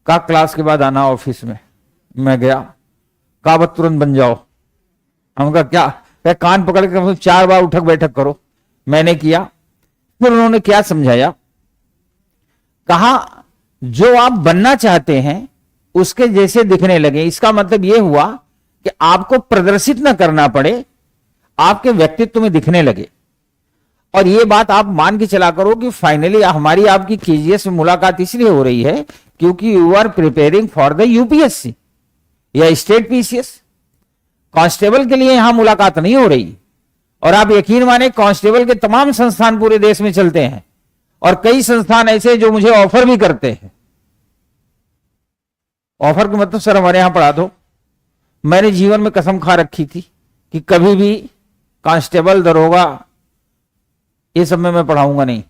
S1: कहा क्लास के बाद आना ऑफिस में। मैं गया, कहा बस तुरंत बन जाओ। हम कहा क्या? कान पकड़ के 4 बार उठक बैठक करो। मैंने किया। फिर उन्होंने क्या समझाया, कहा जो आप बनना चाहते हैं उसके जैसे दिखने लगे। इसका मतलब यह हुआ कि आपको प्रदर्शित न करना पड़े, आपके व्यक्तित्व में दिखने लगे। और यह बात आप मान के चला करो कि फाइनली हमारी आपकी केजीएस में मुलाकात इसलिए हो रही है क्योंकि you are preparing for the UPSC या स्टेट पीसीएस। कांस्टेबल के लिए यहां मुलाकात नहीं हो रही। और आप यकीन माने कांस्टेबल के तमाम संस्थान पूरे देश में चलते हैं, और कई संस्थान ऐसे जो मुझे ऑफर भी करते हैं। ऑफर का मतलब सर हमारे यहां पढ़ा दो। मैंने जीवन में कसम खा रखी थी कि कभी भी कांस्टेबल, दरोगा, ये सब में मैं पढ़ाऊंगा नहीं।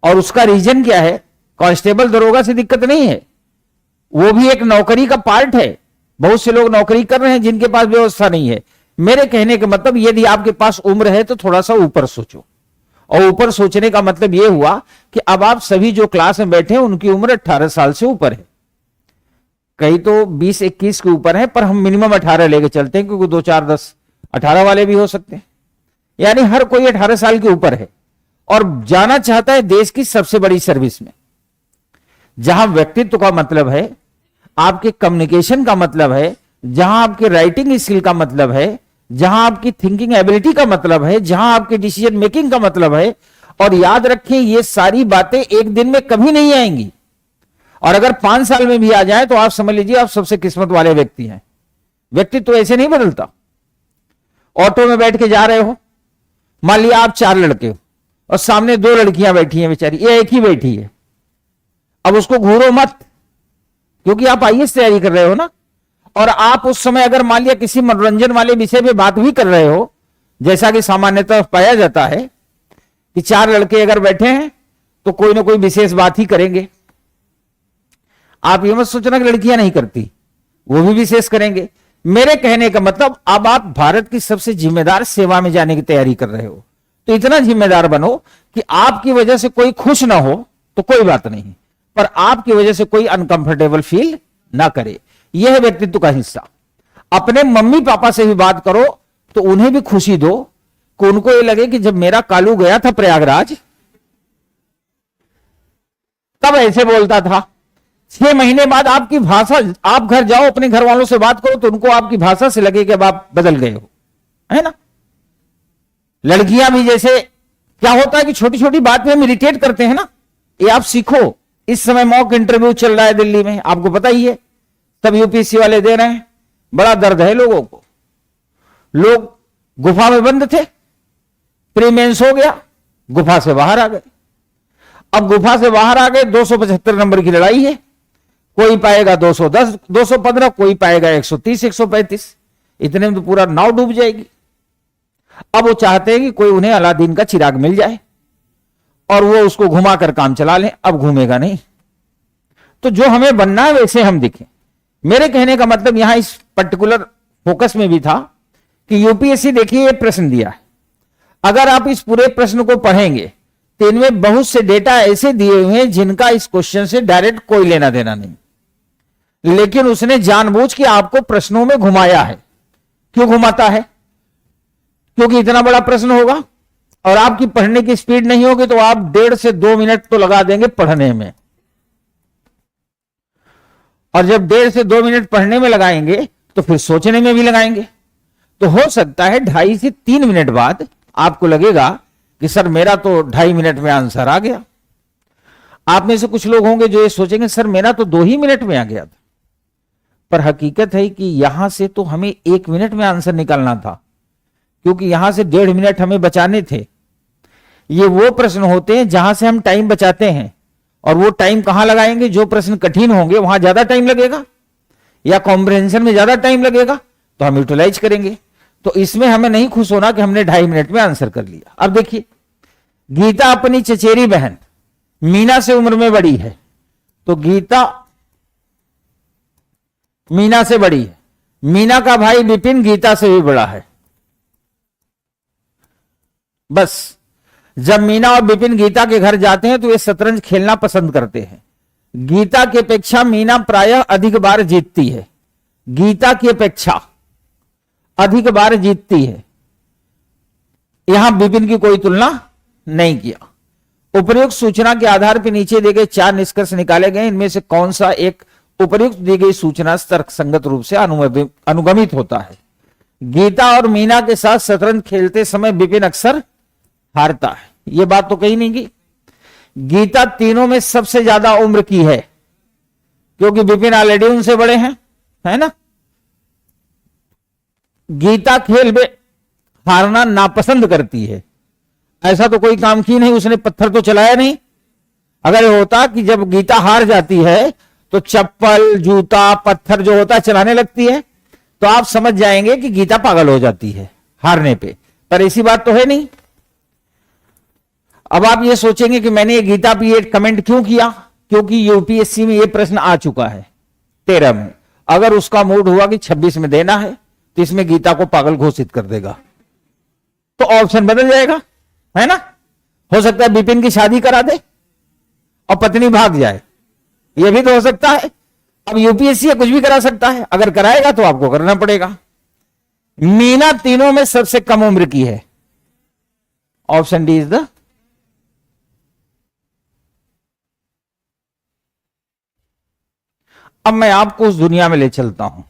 S1: और उसका रीजन क्या है? कांस्टेबल दरोगा से दिक्कत नहीं है, वो भी एक नौकरी का पार्ट है। बहुत से लोग नौकरी कर रहे हैं जिनके पास व्यवस्था नहीं है। मेरे कहने का मतलब यदि आपके पास उम्र है तो थोड़ा सा ऊपर सोचो। और ऊपर सोचने का मतलब यह हुआ कि अब आप सभी जो क्लास में बैठे हैं उनकी उम्र 18 साल से ऊपर है। कई तो 20-21 के ऊपर है, पर हम मिनिमम 18 लेके चलते हैं क्योंकि 2, 4, 10 18 वाले भी हो सकते हैं। यानी हर कोई 18 साल के ऊपर है और जाना चाहता है देश की सबसे बड़ी सर्विस में, जहां व्यक्तित्व का मतलब है, आपके कम्युनिकेशन का मतलब है, जहां आपके राइटिंग स्किल का मतलब है, जहां आपकी थिंकिंग एबिलिटी का मतलब है, जहां आपके डिसीजन मेकिंग का मतलब है। और याद रखें ये सारी बातें एक दिन में कभी नहीं आएंगी, और अगर 5 साल में भी आ जाए तो आप समझ लीजिए आप सबसे किस्मत वाले व्यक्ति हैं। व्यक्तित्व तो ऐसे नहीं बदलता। ऑटो में बैठ के जा रहे हो, मान लिया आप 4 लड़के हो और सामने 2 लड़कियां बैठी हैं, बेचारी ये एक ही बैठी है। अब उसको घूरो मत, क्योंकि आप आईएएस तैयारी कर रहे हो ना। और आप उस समय अगर मान लिया किसी मनोरंजन वाले विषय पे बात भी कर रहे हो, जैसा कि सामान्यतः पाया जाता है कि 4 लड़के अगर बैठे हैं तो कोई ना कोई विशेष बात ही करेंगे। आप ये मत सोचना कि लड़कियां नहीं करती, वो भी विशेष करेंगे। मेरे कहने का मतलब अब आप भारत की सबसे जिम्मेदार सेवा में जाने की तैयारी कर रहे हो, तो इतना जिम्मेदार बनो कि आपकी वजह से कोई खुश ना हो तो कोई बात नहीं, पर आपकी वजह से कोई अनकंफर्टेबल फील ना करे। यह है व्यक्तित्व का हिस्सा। अपने मम्मी पापा से भी बात करो तो उन्हें भी खुशी दो कि उनको यह लगे कि जब मेरा कालू गया था प्रयागराज तब ऐसे बोलता था। 6 महीने बाद आपकी भाषा, आप घर जाओ अपने घर वालों से बात करो तो उनको आपकी भाषा से लगे कि अब आप बदल गए हो, है ना। लड़कियां भी जैसे क्या होता है कि छोटी छोटी बात में हम इरिटेट करते हैं ना, ये आप सीखो। इस समय मॉक इंटरव्यू चल रहा है दिल्ली में, आपको पता ही है, सब यूपीएससी वाले दे रहे हैं। बड़ा दर्द है लोगों को। लोग गुफा में बंद थे, प्री मेंस हो गया, गुफा से बाहर आ गए। अब गुफा से बाहर आ गए, 275 नंबर की लड़ाई है। कोई पाएगा 210, 215, कोई पाएगा 130, 135। इतने में तो पूरा नाव डूब जाएगी। अब वो चाहते हैं कि कोई उन्हें अलादीन का चिराग मिल जाए और वो उसको घुमाकर काम चला लें। अब घूमेगा नहीं, तो जो हमें बनना है वैसे हम दिखें। मेरे कहने का मतलब यहां इस पर्टिकुलर फोकस में भी था कि यूपीएससी देखिए ये प्रश्न दिया है, अगर आप इस पूरे प्रश्न को पढ़ेंगे तो इनमें बहुत से डेटा ऐसे दिए हुए हैं जिनका इस क्वेश्चन से डायरेक्ट कोई लेना देना नहीं, लेकिन उसने जानबूझ के आपको प्रश्नों में घुमाया है। क्यों घुमाता है? क्योंकि इतना बड़ा प्रश्न होगा और आपकी पढ़ने की स्पीड नहीं होगी तो आप 1.5 से 2 मिनट तो लगा देंगे पढ़ने में, और जब 1.5 से 2 मिनट पढ़ने में लगाएंगे तो फिर सोचने में भी लगाएंगे। तो हो सकता है 2.5 से 3 मिनट बाद आपको लगेगा कि सर मेरा तो 2.5 मिनट में आंसर आ गया। आप में से कुछ लोग होंगे जो ये सोचेंगे सर मेरा तो 2 ही मिनट में आ गया था। पर हकीकत है कि यहां से तो हमें 1 मिनट में आंसर निकालना था, क्योंकि यहां से 1.5 मिनट हमें बचाने थे। ये वो प्रश्न होते हैं जहां से हम टाइम बचाते हैं, और वो टाइम कहां लगाएंगे? जो प्रश्न कठिन होंगे वहां ज्यादा टाइम लगेगा या कॉम्प्रिहेंशन में ज्यादा टाइम लगेगा, तो हम यूटिलाइज करेंगे। तो इसमें हमें नहीं खुश होना कि हमने 2.5 मिनट में आंसर कर लिया। अब देखिए, गीता अपनी चचेरी बहन मीना से उम्र में बड़ी है, तो गीता मीना से बड़ी है। मीना का भाई विपिन गीता से भी बड़ा है। बस जब मीना और विपिन गीता के घर जाते हैं तो वे शतरंज खेलना पसंद करते हैं। गीता की अपेक्षा मीना प्रायः अधिक बार जीतती है। गीता की अपेक्षा अधिक बार जीतती है। यहां विपिन की कोई तुलना नहीं किया। उपर्युक्त सूचना के आधार पर नीचे दिए गए 4 निष्कर्ष निकाले गए। इनमें से कौन सा एक उपर्युक्त दी गई सूचना तर्कसंगत रूप से अनुगमित होता है? गीता और मीना के साथ शतरंज खेलते समय विपिन अक्सर हारता है। यह बात तो कही नहीं की। गीता तीनों में सबसे ज्यादा उम्र की है, क्योंकि विपिन ऑलरेडी उनसे बड़े हैं, है ना। गीता खेल में हारना नापसंद करती है। ऐसा तो कोई काम की नहीं, उसने पत्थर तो चलाया नहीं। अगर ये होता कि जब गीता हार जाती है तो चप्पल जूता पत्थर जो होता है चलाने लगती है, तो आप समझ जाएंगे कि गीता पागल हो जाती है हारने पे। पर ऐसी बात तो है नहीं। अब आप ये सोचेंगे कि मैंने ये गीता पे ये कमेंट क्यों किया, क्योंकि यूपीएससी में ये प्रश्न आ चुका है 13 में। अगर उसका मूड हुआ कि 26 में देना है तो इसमें गीता को पागल घोषित कर देगा, तो ऑप्शन बदल जाएगा, है ना। हो सकता है विपिन की शादी करा दे और पत्नी भाग जाए, यह भी तो हो सकता है। अब यूपीएससी कुछ भी करा सकता है, अगर कराएगा तो आपको करना पड़ेगा। मीना तीनों में सबसे कम उम्र की है। Option D is the. अब मैं आपको उस दुनिया में ले चलता हूं,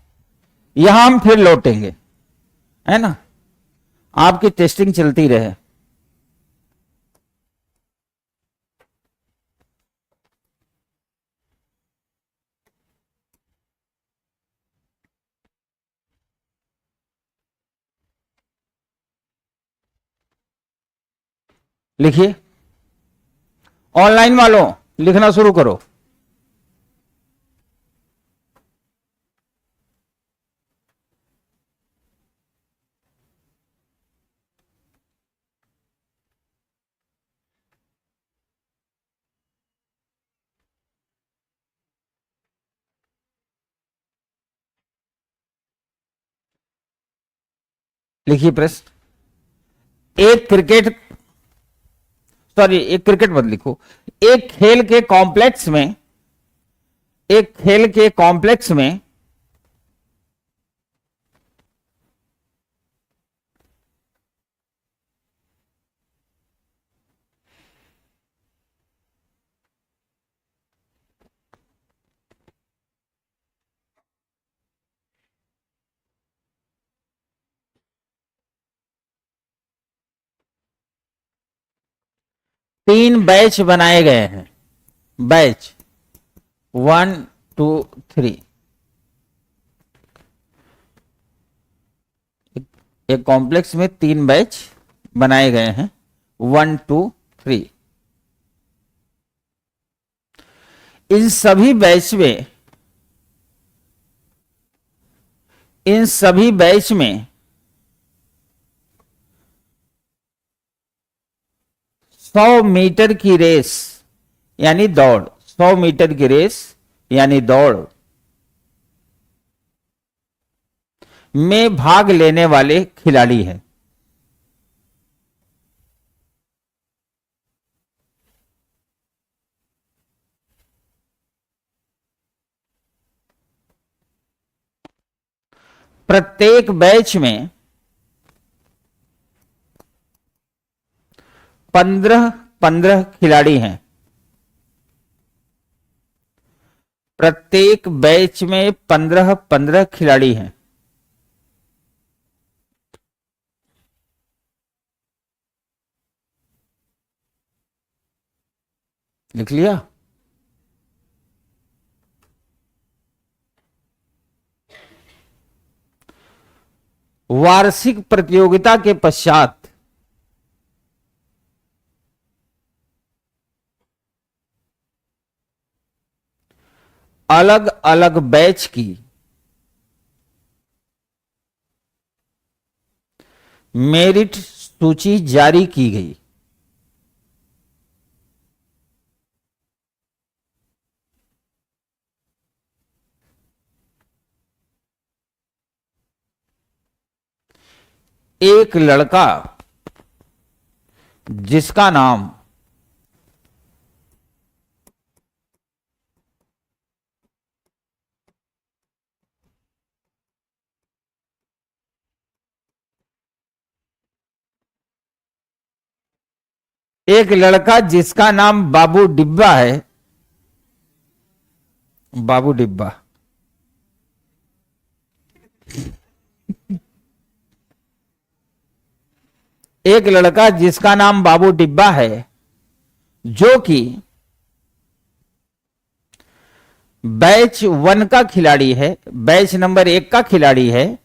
S1: यहां हम फिर लौटेंगे, है ना। आपकी टेस्टिंग चलती रहे। लिखिए, ऑनलाइन वालों लिखना शुरू करो। लिखिए प्रश्न। एक क्रिकेट एक क्रिकेट मत लिखो। एक खेल के कॉम्प्लेक्स में, एक खेल के कॉम्प्लेक्स में तीन बैच बनाए गए हैं। बैच 1 2 3। एक कॉम्प्लेक्स में 3 बैच बनाए गए हैं, 1 2 3। इन सभी बैच में, इन सभी बैच में 100 मीटर की रेस यानी दौड़, 100 मीटर की रेस यानी दौड़ में भाग लेने वाले खिलाड़ी हैं। प्रत्येक बैच में 15-15 खिलाड़ी हैं। प्रत्येक बैच में 15-15 खिलाड़ी हैं। लिख लिया? वार्षिक प्रतियोगिता के पश्चात अलग अलग बैच की मेरिट सूची जारी की गई। एक लड़का जिसका नाम बाबू डिब्बा है, बाबू डिब्बा, एक लड़का जिसका नाम बाबू डिब्बा है, जो कि बैच 1 का खिलाड़ी है, बैच नंबर 1 का खिलाड़ी है,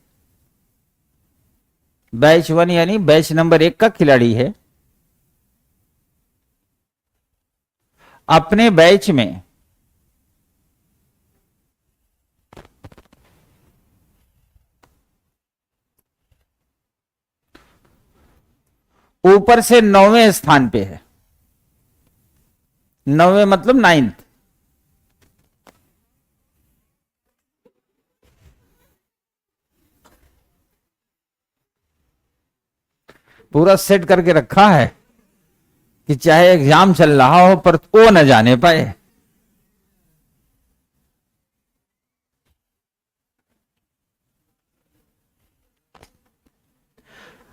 S1: बैच 1 यानी बैच नंबर 1 का खिलाड़ी है, अपने बैच में ऊपर से 9वें स्थान पे है। 9वें मतलब 9th। पूरा सेट करके रखा है कि चाहे एग्जाम चल रहा हो पर वो न जाने पाए।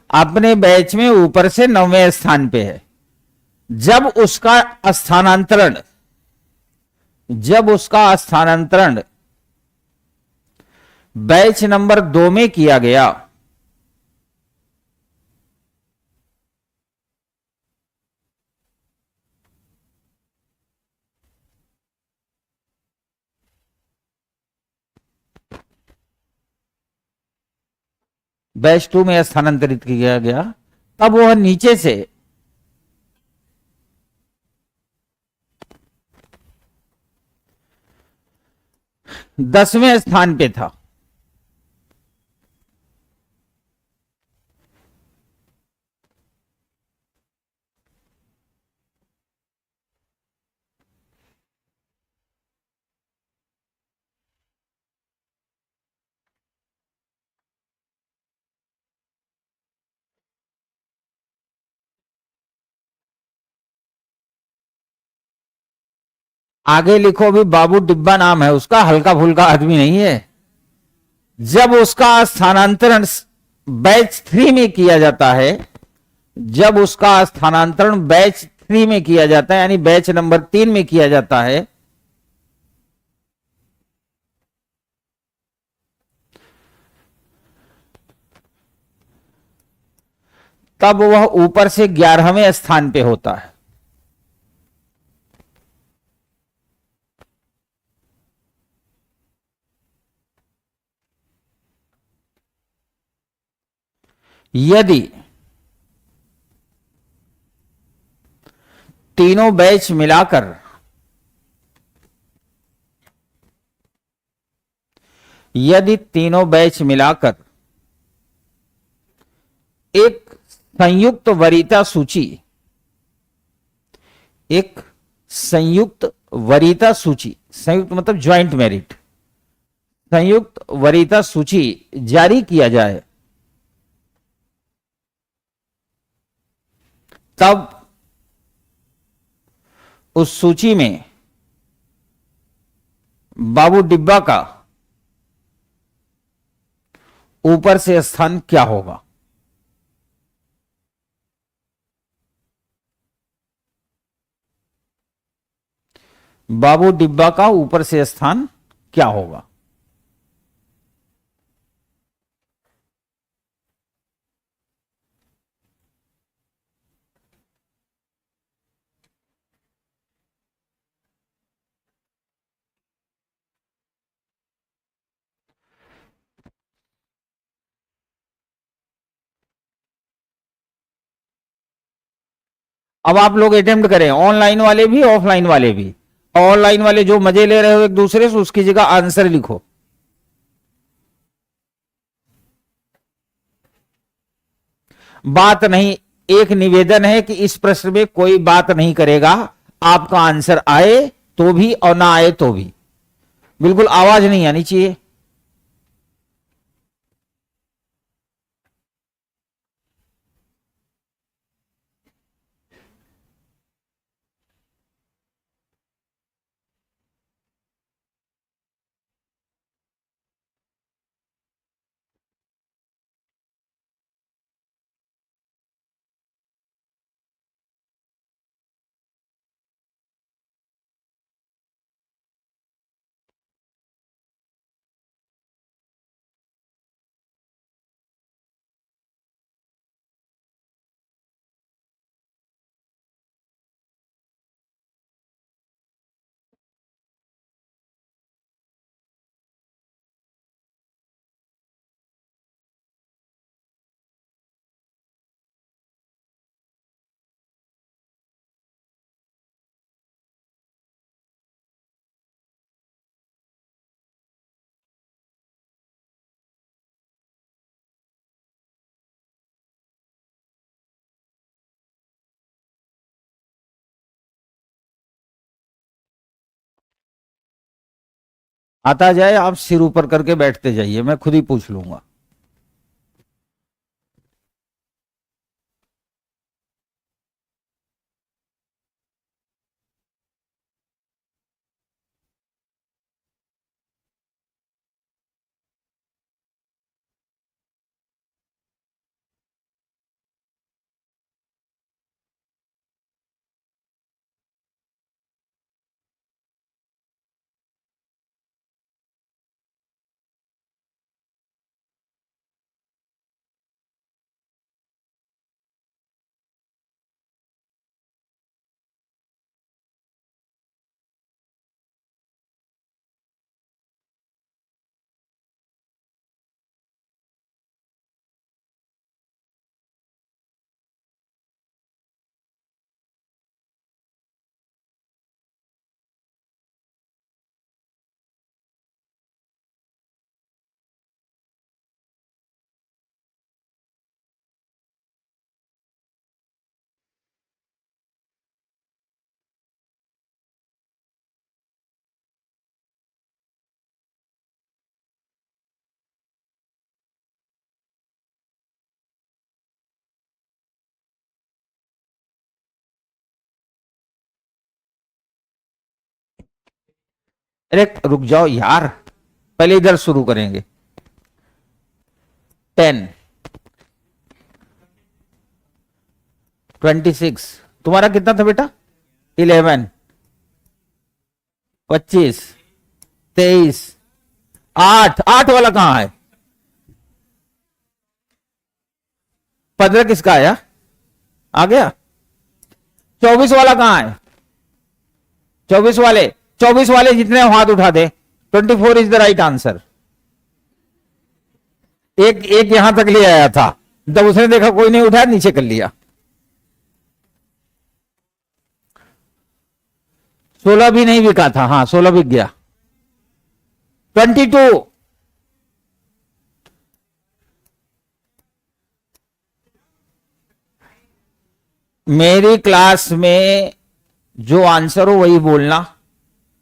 S1: अपने बैच में ऊपर से 9वें स्थान पे है। जब उसका स्थानांतरण बैच नंबर 2 में किया गया, बैच 2 में स्थानांतरित किया गया, तब वह नीचे से 10वें स्थान पे था। आगे लिखो, भी बाबू डिब्बा नाम है उसका, हल्का फुल्का आदमी नहीं है। जब उसका स्थानांतरण बैच 3 में किया जाता है, जब उसका स्थानांतरण बैच 3 में किया जाता है, यानी बैच नंबर 3 में किया जाता है, तब वह ऊपर से 11वें स्थान पे होता है। यदि तीनों बैच मिलाकर एक संयुक्त वरीयता सूची, एक संयुक्त वरीयता सूची, संयुक्त मतलब ज्वाइंट मेरिट, संयुक्त वरीयता सूची जारी किया जाए, तब उस सूची में बाबू डिब्बा का ऊपर से स्थान क्या होगा? बाबू डिब्बा का ऊपर से स्थान क्या होगा? अब आप लोग अटेम्प्ट करें, ऑनलाइन वाले भी ऑफलाइन वाले भी। ऑनलाइन वाले जो मजे ले रहे हो एक दूसरे से, उसकी जगह आंसर लिखो। बात नहीं, एक निवेदन है कि इस प्रश्न में कोई बात नहीं करेगा, आपका आंसर आए तो भी और ना आए तो भी, बिल्कुल आवाज नहीं आनी चाहिए। आता जाए, आप सिर ऊपर करके बैठते जाइए, मैं खुद ही पूछ लूंगा। अरे रुक जाओ यार, पहले इधर शुरू करेंगे। 10, 26, तुम्हारा कितना था बेटा? 11, 25, 23, 8, 8 वाला कहां है? 15 किसका आया? आ गया। 24 वाला कहां है? 24 वाले जितने हाथ उठा दे। 24 इज द राइट आंसर। एक एक यहां तक ले आया था, जब उसने देखा कोई नहीं उठाया, नीचे कर लिया। 16 भी नहीं बिका था, हाँ 16 बिक गया। 22, मेरी क्लास में जो आंसर हो वही बोलना।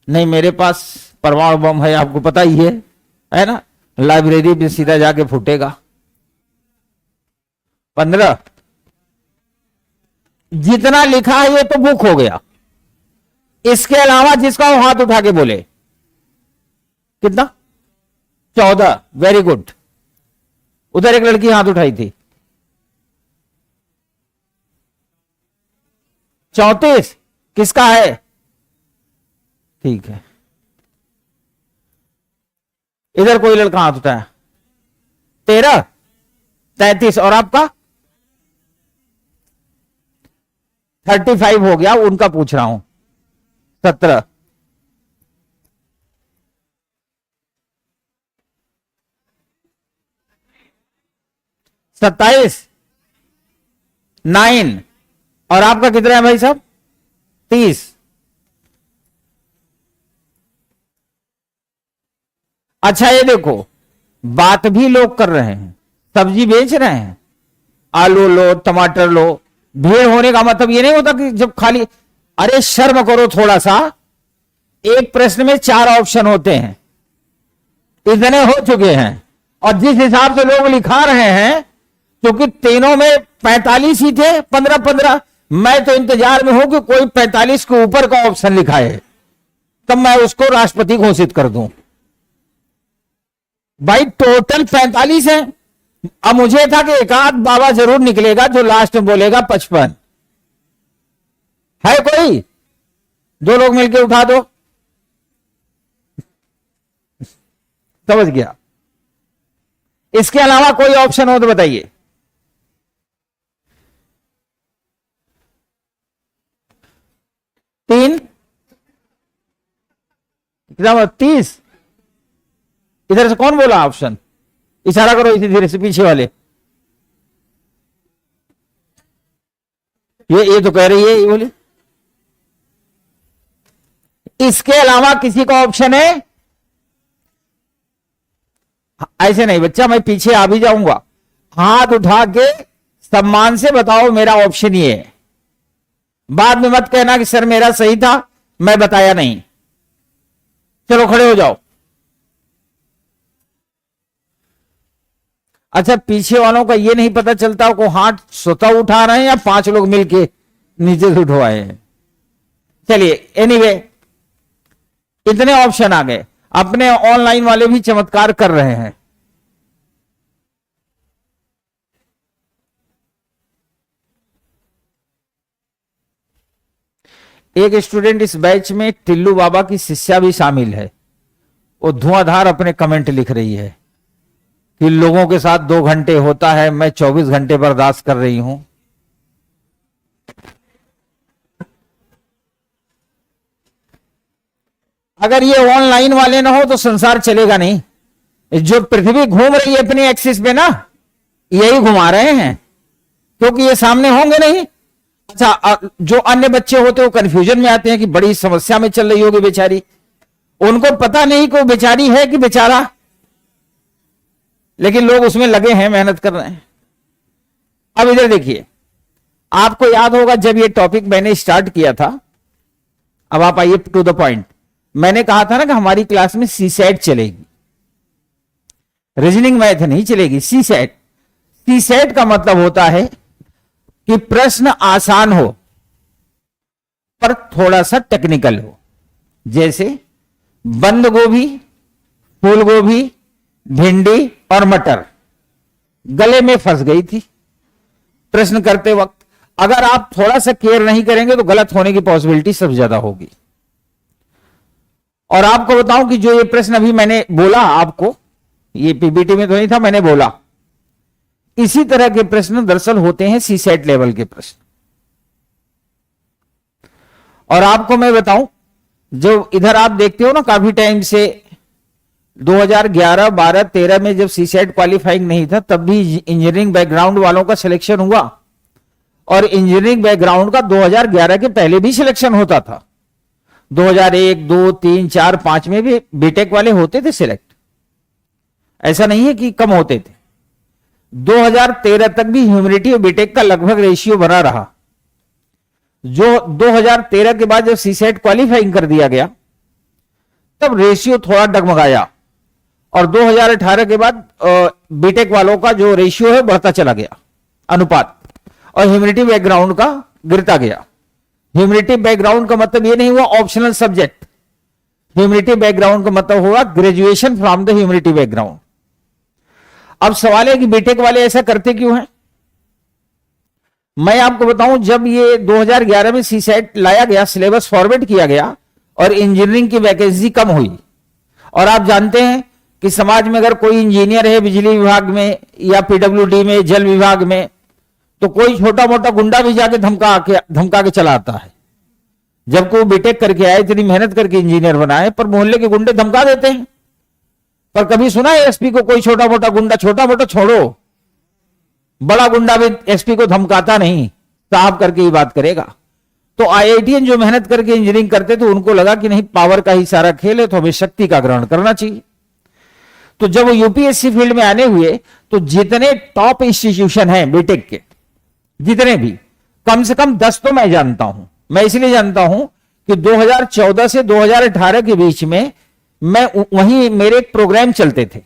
S1: नहीं, मेरे पास परमाणु बम है, आपको पता ही है ना, लाइब्रेरी में सीधा जाके फूटेगा। 15, जितना लिखा है ये तो बुक हो गया। इसके अलावा जिसका वो हाथ उठा के बोले। कितना? 14, वेरी गुड। उधर एक लड़की हाथ उठाई थी। 34 किसका है? ठीक है, इधर कोई लड़का हाथ उठाया। 13, 33, और आपका 35 हो गया, उनका पूछ रहा हूं। 17, 27, 9 और आपका कितना है भाई साहब? 30। अच्छा ये देखो, बात भी लोग कर रहे हैं, सब्जी बेच रहे हैं, आलू लो, टमाटर लो। भीड़ होने का मतलब ये नहीं होता कि जब खाली, अरे शर्म करो थोड़ा सा। एक प्रश्न में 4 ऑप्शन होते हैं, इतने हो चुके हैं। और जिस हिसाब से लोग लिखा रहे हैं, क्योंकि तीनों में 45 ही थे, 15-15, मैं तो इंतजार में हूं कि कोई 45 के ऊपर का ऑप्शन लिखा है, तब मैं उसको राष्ट्रपति घोषित कर दूं। भाई टोटल 45 है। अब मुझे था कि एक आध बाबा जरूर निकलेगा जो लास्ट में बोलेगा 55। है कोई? 2 लोग मिलकर उठा दो। समझ गया? इसके अलावा कोई ऑप्शन हो तो बताइए। 3 कितना? 30। इधर से कौन बोला ऑप्शन? इशारा करो इसी धीरे से, पीछे वाले। ये तो कह रही है, ये बोले। इसके अलावा किसी का ऑप्शन है? ऐसे नहीं बच्चा, मैं पीछे आ भी जाऊंगा। हाथ उठा के सम्मान से बताओ मेरा ऑप्शन ये है। बाद में मत कहना कि सर मेरा सही था, मैं बताया नहीं। चलो खड़े हो जाओ। अच्छा, पीछे वालों का ये नहीं पता चलता को हाथ स्वतः उठा रहे हैं या 5 लोग मिलके नीचे से उठवाए हैं। चलिए एनीवे, इतने ऑप्शन आ गए। अपने ऑनलाइन वाले भी चमत्कार कर रहे हैं। एक स्टूडेंट इस बैच में टिल्लू बाबा की शिष्या भी शामिल है। वो धुआंधार अपने कमेंट लिख रही है कि लोगों के साथ 2 घंटे होता है, मैं 24 घंटे बर्दाश्त कर रही हूं। अगर ये ऑनलाइन वाले ना हो तो संसार चलेगा नहीं। जो पृथ्वी घूम रही है अपनी एक्सिस पे ना, यही घुमा रहे हैं, क्योंकि ये सामने होंगे नहीं। अच्छा, जो अन्य बच्चे होते हैं वो कंफ्यूजन में आते हैं कि बड़ी समस्या में चल रही होगी बेचारी। उनको पता नहीं कि वो बेचारी है कि बेचारा, लेकिन लोग उसमें लगे हैं, मेहनत कर रहे हैं। अब इधर देखिए, आपको याद होगा जब ये टॉपिक मैंने स्टार्ट किया था। अब आप आइए टू द पॉइंट। मैंने कहा था ना कि हमारी क्लास में सीसेट चलेगी, रीजनिंग मैथ नहीं चलेगी, सीसेट। सीसेट का मतलब होता है कि प्रश्न आसान हो पर थोड़ा सा टेक्निकल हो। जैसे बंद गोभी, फूल गोभी, भिंडी और मटर गले में फंस गई थी प्रश्न करते वक्त। अगर आप थोड़ा सा केयर नहीं करेंगे तो गलत होने की पॉसिबिलिटी सबसे ज्यादा होगी। और आपको बताऊं कि जो ये प्रश्न अभी मैंने बोला आपको, ये पीपीटी में तो नहीं था, मैंने बोला, इसी तरह के प्रश्न दरअसल होते हैं सीसेट लेवल के प्रश्न। और आपको मैं बताऊं, जो इधर आप देखते हो ना काफी टाइम से 2011, 12, 13 में जब सीसेट क्वालिफाइंग नहीं था, तब भी इंजीनियरिंग बैकग्राउंड वालों का सिलेक्शन हुआ। और इंजीनियरिंग बैकग्राउंड का 2011 के पहले भी सिलेक्शन होता था। 2001, 2, 3, 4, 5 में भी बीटेक वाले होते थे सिलेक्ट। ऐसा नहीं है कि कम होते थे। 2013 तक भी ह्यूमैनिटी और बीटेक का लगभग रेशियो बना रहा। जो 2013 के बाद जब सीसेट क्वालिफाइंग कर दिया गया, तब रेशियो थोड़ा डगमगाया। और 2018 के बाद बीटेक वालों का जो रेशियो है बढ़ता चला गया, अनुपात, और ह्यूमैनिटी बैकग्राउंड का गिरता गया। ह्यूमैनिटी बैकग्राउंड का मतलब ये नहीं हुआ ऑप्शनल सब्जेक्ट। ह्यूमैनिटी बैकग्राउंड का मतलब हुआ graduation from the humanity background. अब सवाल है कि बीटेक वाले ऐसा करते क्यों हैं? मैं आपको बताऊं, जब ये 2011 में सीसेट लाया गया, सिलेबस फॉरवर्ड किया गया और इंजीनियरिंग की वैकेंसी कम हुई। और आप जानते हैं कि समाज में अगर कोई इंजीनियर है बिजली विभाग में या पीडब्ल्यूडी में, जल विभाग में, तो कोई छोटा मोटा गुंडा भी जाके धमका के चला आता है। जबकि वो बीटेक करके आए, इतनी मेहनत करके इंजीनियर बनाए, पर मोहल्ले के गुंडे धमका देते हैं। पर कभी सुना है एसपी को कोई छोटा मोटा गुंडा, छोटा मोटा छोड़ो, बड़ा गुंडा भी एसपी को धमकाता नहीं। साहब करके ही बात करेगा। तो आईआईटीएन जो मेहनत करके इंजीनियरिंग करते थे उनको लगा कि नहीं, पावर का ही सारा खेल है तो हमें शक्ति का ग्रहण करना चाहिए। तो जब वो यूपीएससी फील्ड में आने हुए तो जितने टॉप इंस्टीट्यूशन हैं बीटेक के, जितने भी, कम से कम 10 तो मैं जानता हूं। मैं इसलिए जानता हूं कि 2014 से 2018 के बीच में मैं वहीं मेरे एक प्रोग्राम चलते थे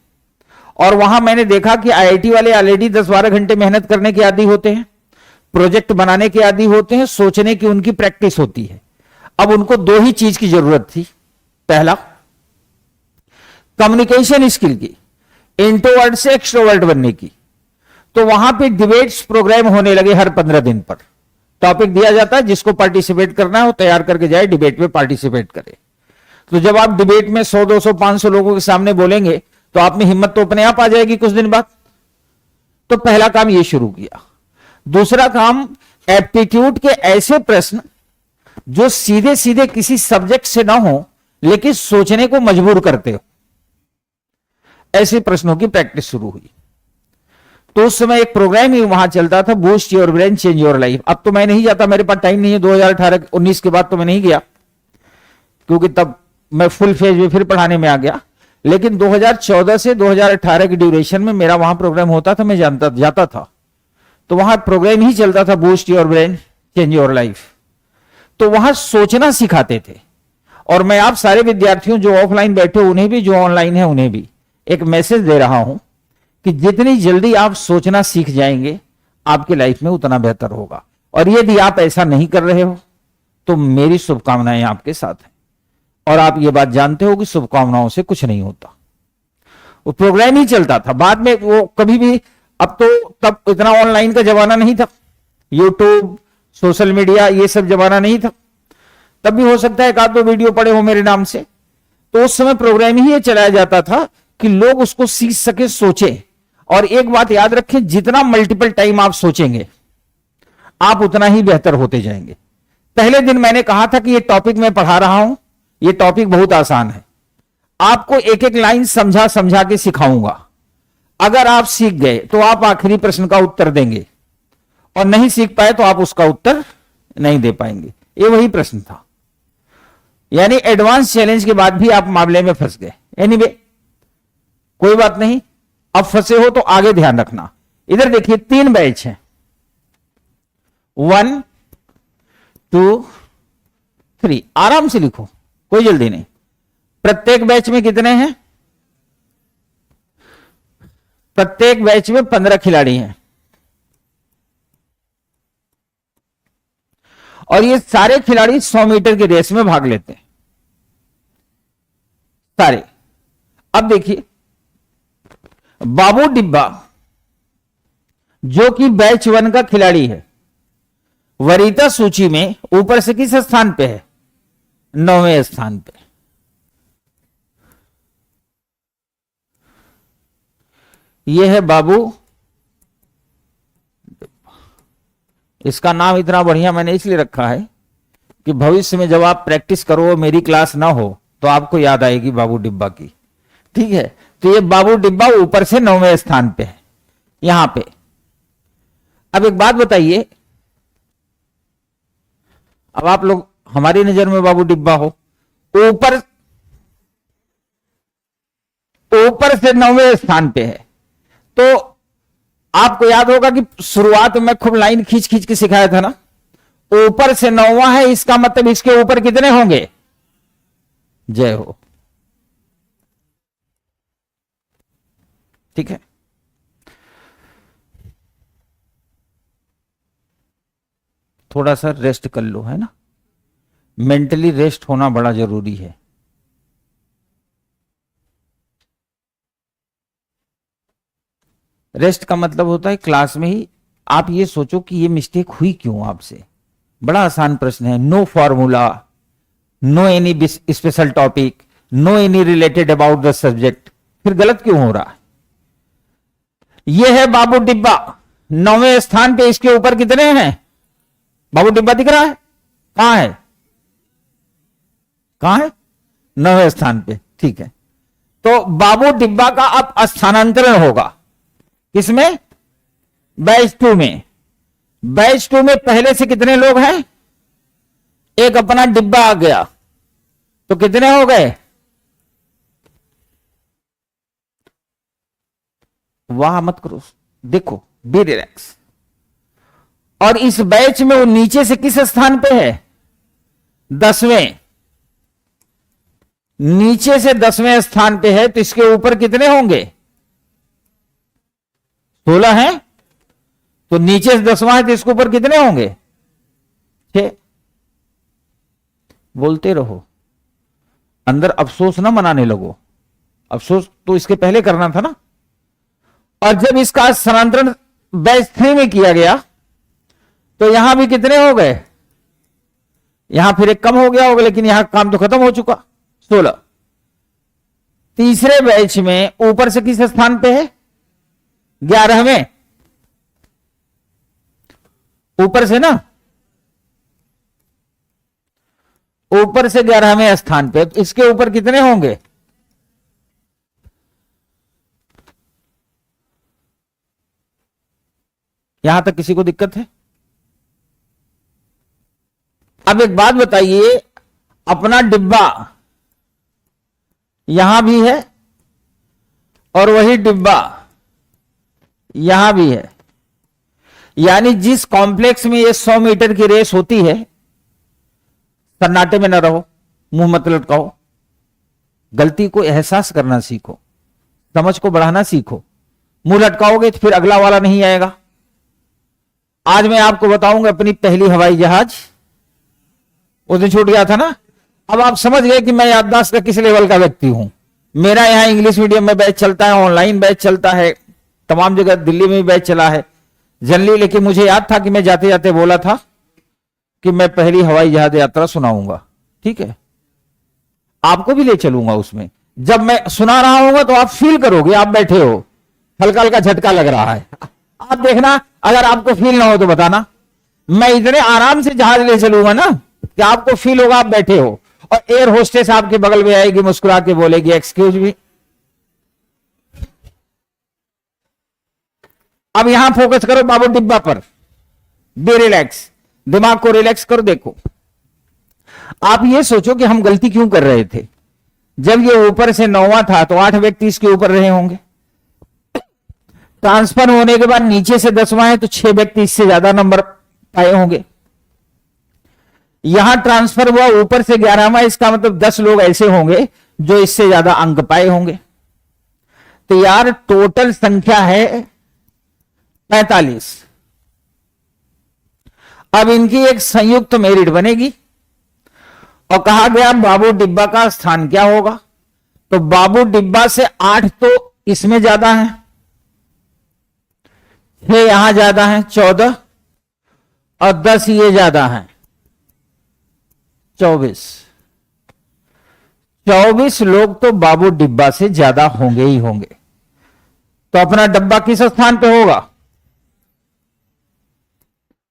S1: और वहां मैंने देखा कि आईआईटी वाले ऑलरेडी 10-12 घंटे मेहनत करने के आदी होते हैं, प्रोजेक्ट बनाने के आदी होते हैं, सोचने की उनकी प्रैक्टिस होती है। अब उनको 2 ही चीज की जरूरत थी। पहला, कम्युनिकेशन स्किल की, इंट्रोवर्ट से एक्सट्रोवर्ट बनने की। तो वहां पे डिबेट्स प्रोग्राम होने लगे हर 15 दिन पर। टॉपिक दिया जाता है, जिसको पार्टिसिपेट करना है वो तैयार करके जाए, डिबेट में पार्टिसिपेट करे। तो जब आप डिबेट में 100, 200, 500 लोगों के सामने बोलेंगे तो आप में हिम्मत तो अपने आप आ जाएगी कुछ दिन बाद। तो पहला काम ये शुरू किया। दूसरा काम, एप्टीट्यूड के ऐसे प्रश्न जो सीधे सीधे किसी सब्जेक्ट से ना हो लेकिन सोचने को मजबूर करते हो, ऐसे प्रश्नों की प्रैक्टिस शुरू हुई। तो उस समय एक प्रोग्राम ही वहां चलता था, boost your brain change your life. अब तो मैं नहीं जाता, मेरे पास टाइम नहीं है। 2018-19 के बाद तो मैं नहीं गया क्योंकि तब मैं फुल फेज में फिर पढ़ाने में आ गया। लेकिन 2014 से 2018 की ड्यूरेशन में मेरा वहां प्रोग्राम होता था, मैं जाता था। तो वहां प्रोग्राम ही चलता था, boost your brain change your life. तो वहां सोचना सिखाते थे। और मैं आप सारे विद्यार्थियों जो ऑफलाइन बैठे हो उन्हें भी, जो ऑनलाइन है उन्हें भी एक मैसेज दे रहा हूं कि जितनी जल्दी आप सोचना सीख जाएंगे आपकी लाइफ में उतना बेहतर होगा। और यदि आप ऐसा नहीं कर रहे हो तो मेरी शुभकामनाएं आपके साथ हैं। और आप ये बात जानते हो कि शुभकामनाओं से कुछ नहीं होता। वो प्रोग्राम ही चलता था, बाद में वो कभी भी, अब तो तब इतना ऑनलाइन का जमाना नहीं था, यूट्यूब, सोशल मीडिया, ये सब जमाना नहीं था। तब भी हो सकता है एक आध 2 वीडियो पड़े हो मेरे नाम से। तो उस समय प्रोग्राम ही ये चलाया जाता था कि लोग उसको सीख सके, सोचे। और एक बात याद रखें, जितना मल्टीपल टाइम आप सोचेंगे आप उतना ही बेहतर होते जाएंगे। पहले दिन मैंने कहा था कि ये टॉपिक मैं पढ़ा रहा हूं, ये टॉपिक बहुत आसान है, आपको एक एक लाइन समझा समझा के सिखाऊंगा। अगर आप सीख गए तो आप आखिरी प्रश्न का उत्तर देंगे, और नहीं सीख पाए तो आप उसका उत्तर नहीं दे पाएंगे। ये वही प्रश्न था। यानी एडवांस चैलेंज के बाद भी आप मामले में फंस गए। एनीवे, कोई बात नहीं, अब फंसे हो तो आगे ध्यान रखना। इधर देखिए 3 बैच हैं, 1, 2, 3। आराम से लिखो, कोई जल्दी नहीं। प्रत्येक बैच में कितने हैं? प्रत्येक बैच में 15 खिलाड़ी हैं। और ये सारे खिलाड़ी 100 मीटर की रेस में भाग लेते हैं, सारे। अब देखिए, बाबू डिब्बा जो कि बैच 1 का खिलाड़ी है, वरीयता सूची में ऊपर से किस स्थान पे है? 9वें स्थान पे। यह है बाबू। इसका नाम इतना बढ़िया मैंने इसलिए रखा है कि भविष्य में जब आप प्रैक्टिस करो, मेरी क्लास ना हो, तो आपको याद आएगी बाबू डिब्बा की। ठीक है, तो ये बाबू डिब्बा ऊपर से 9वें स्थान पे है, यहां पे। अब एक बात बताइए, अब आप लोग हमारी नजर में बाबू डिब्बा हो, ऊपर से 9वें स्थान पे है, तो आपको याद होगा कि शुरुआत में खूब लाइन खींच खींच के सिखाया था ना। ऊपर से 9वां है, इसका मतलब इसके ऊपर कितने होंगे? जय हो। ठीक है, थोड़ा सा रेस्ट कर लो, है ना। मेंटली रेस्ट होना बड़ा जरूरी है। रेस्ट का मतलब होता है क्लास में ही आप ये सोचो कि ये मिस्टेक हुई क्यों आपसे। बड़ा आसान प्रश्न है, no formula, no any special topic, no any related about the subject, फिर गलत क्यों हो रहा है? ये है बाबू डिब्बा 9वें स्थान पे। इसके ऊपर कितने हैं? बाबू डिब्बा दिख रहा है? कहां है? कहां है? 9वें स्थान पे। ठीक है, तो बाबू डिब्बा का अब स्थानांतरण होगा किसमें? बैच 2 में। बैच 2 में पहले से कितने लोग हैं? एक अपना डिब्बा आ गया, तो कितने हो गए? वाह मत करो, देखो, बी रिलैक्स। और इस बैच में वो नीचे से किस स्थान पे है? 10वें। नीचे से 10वें स्थान पे है, तो इसके ऊपर कितने होंगे? 16 है। तो नीचे से 10वां है, तो इसके ऊपर कितने होंगे? 6। बोलते रहो, अंदर अफसोस ना मनाने लगो। अफसोस तो इसके पहले करना था ना। और जब इसका स्थानांतरण बैच 3 में किया गया, तो यहां भी कितने हो गए? यहां फिर एक कम हो गया होगा, लेकिन यहां काम तो खत्म हो चुका, 16। तीसरे बैच में ऊपर से किस स्थान पे है? 11वें। ऊपर से ना, ऊपर से 11वें स्थान पे, तो इसके ऊपर कितने होंगे? यहां तक किसी को दिक्कत है? अब एक बात बताइए, अपना डिब्बा यहां भी है और वही डिब्बा यहां भी है, यानी जिस कॉम्प्लेक्स में ये 100 मीटर की रेस होती है, सन्नाटे में न रहो, मुंह मत लटकाओ, गलती को एहसास करना सीखो, समझ को बढ़ाना सीखो। मुंह लटकाओगे तो फिर अगला वाला नहीं आएगा। आज मैं आपको बताऊंगा अपनी पहली हवाई जहाज, उस दिन छूट गया था ना। अब आप समझ गए कि मैं याददाश्त का किस लेवल का व्यक्ति हूं। मेरा यहां इंग्लिश मीडियम में बैच चलता है, ऑनलाइन बैच चलता है, तमाम जगह दिल्ली में भी बैच चला है जनरली। लेकिन मुझे याद था कि मैं जाते जाते बोला था कि मैं पहली हवाई जहाज यात्रा सुनाऊंगा, ठीक है, आपको भी ले चलूंगा उसमें। जब मैं सुना रहा हूंगा तो आप फील करोगे, आप बैठे हो, हल्का हल्का झटका लग रहा है, आप देखना, अगर आपको फील ना हो तो बताना। मैं इतने आराम से जहाज ले चलूंगा ना कि आपको फील होगा आप बैठे हो, और एयर होस्टेस आपके बगल में आएगी, मुस्कुरा के बोलेगी एक्सक्यूज मी। अब यहां फोकस करो बाबू डिब्बा पर, बी रिलैक्स, दिमाग को रिलैक्स करो। देखो, आप ये सोचो कि हम गलती क्यों कर रहे थे। जब ये ऊपर से 9वां था तो 8 व्यक्ति इसके ऊपर रहे होंगे। ट्रांसफर होने के बाद नीचे से 10वां है तो 6 व्यक्ति इससे ज्यादा नंबर पाए होंगे। यहां ट्रांसफर हुआ ऊपर से 11वां, इसका मतलब 10 लोग ऐसे होंगे जो इससे ज्यादा अंक पाए होंगे। तो यार टोटल संख्या है 45। अब इनकी एक संयुक्त मेरिट बनेगी और कहा गया बाबू डिब्बा का स्थान क्या होगा। तो बाबू डिब्बा से 8 तो इसमें ज्यादा है, 6 यहां ज्यादा है 14, और 10 ये ज्यादा है 24। 24 लोग तो बाबू डिब्बा से ज्यादा होंगे ही होंगे। तो अपना डब्बा किस स्थान पे होगा?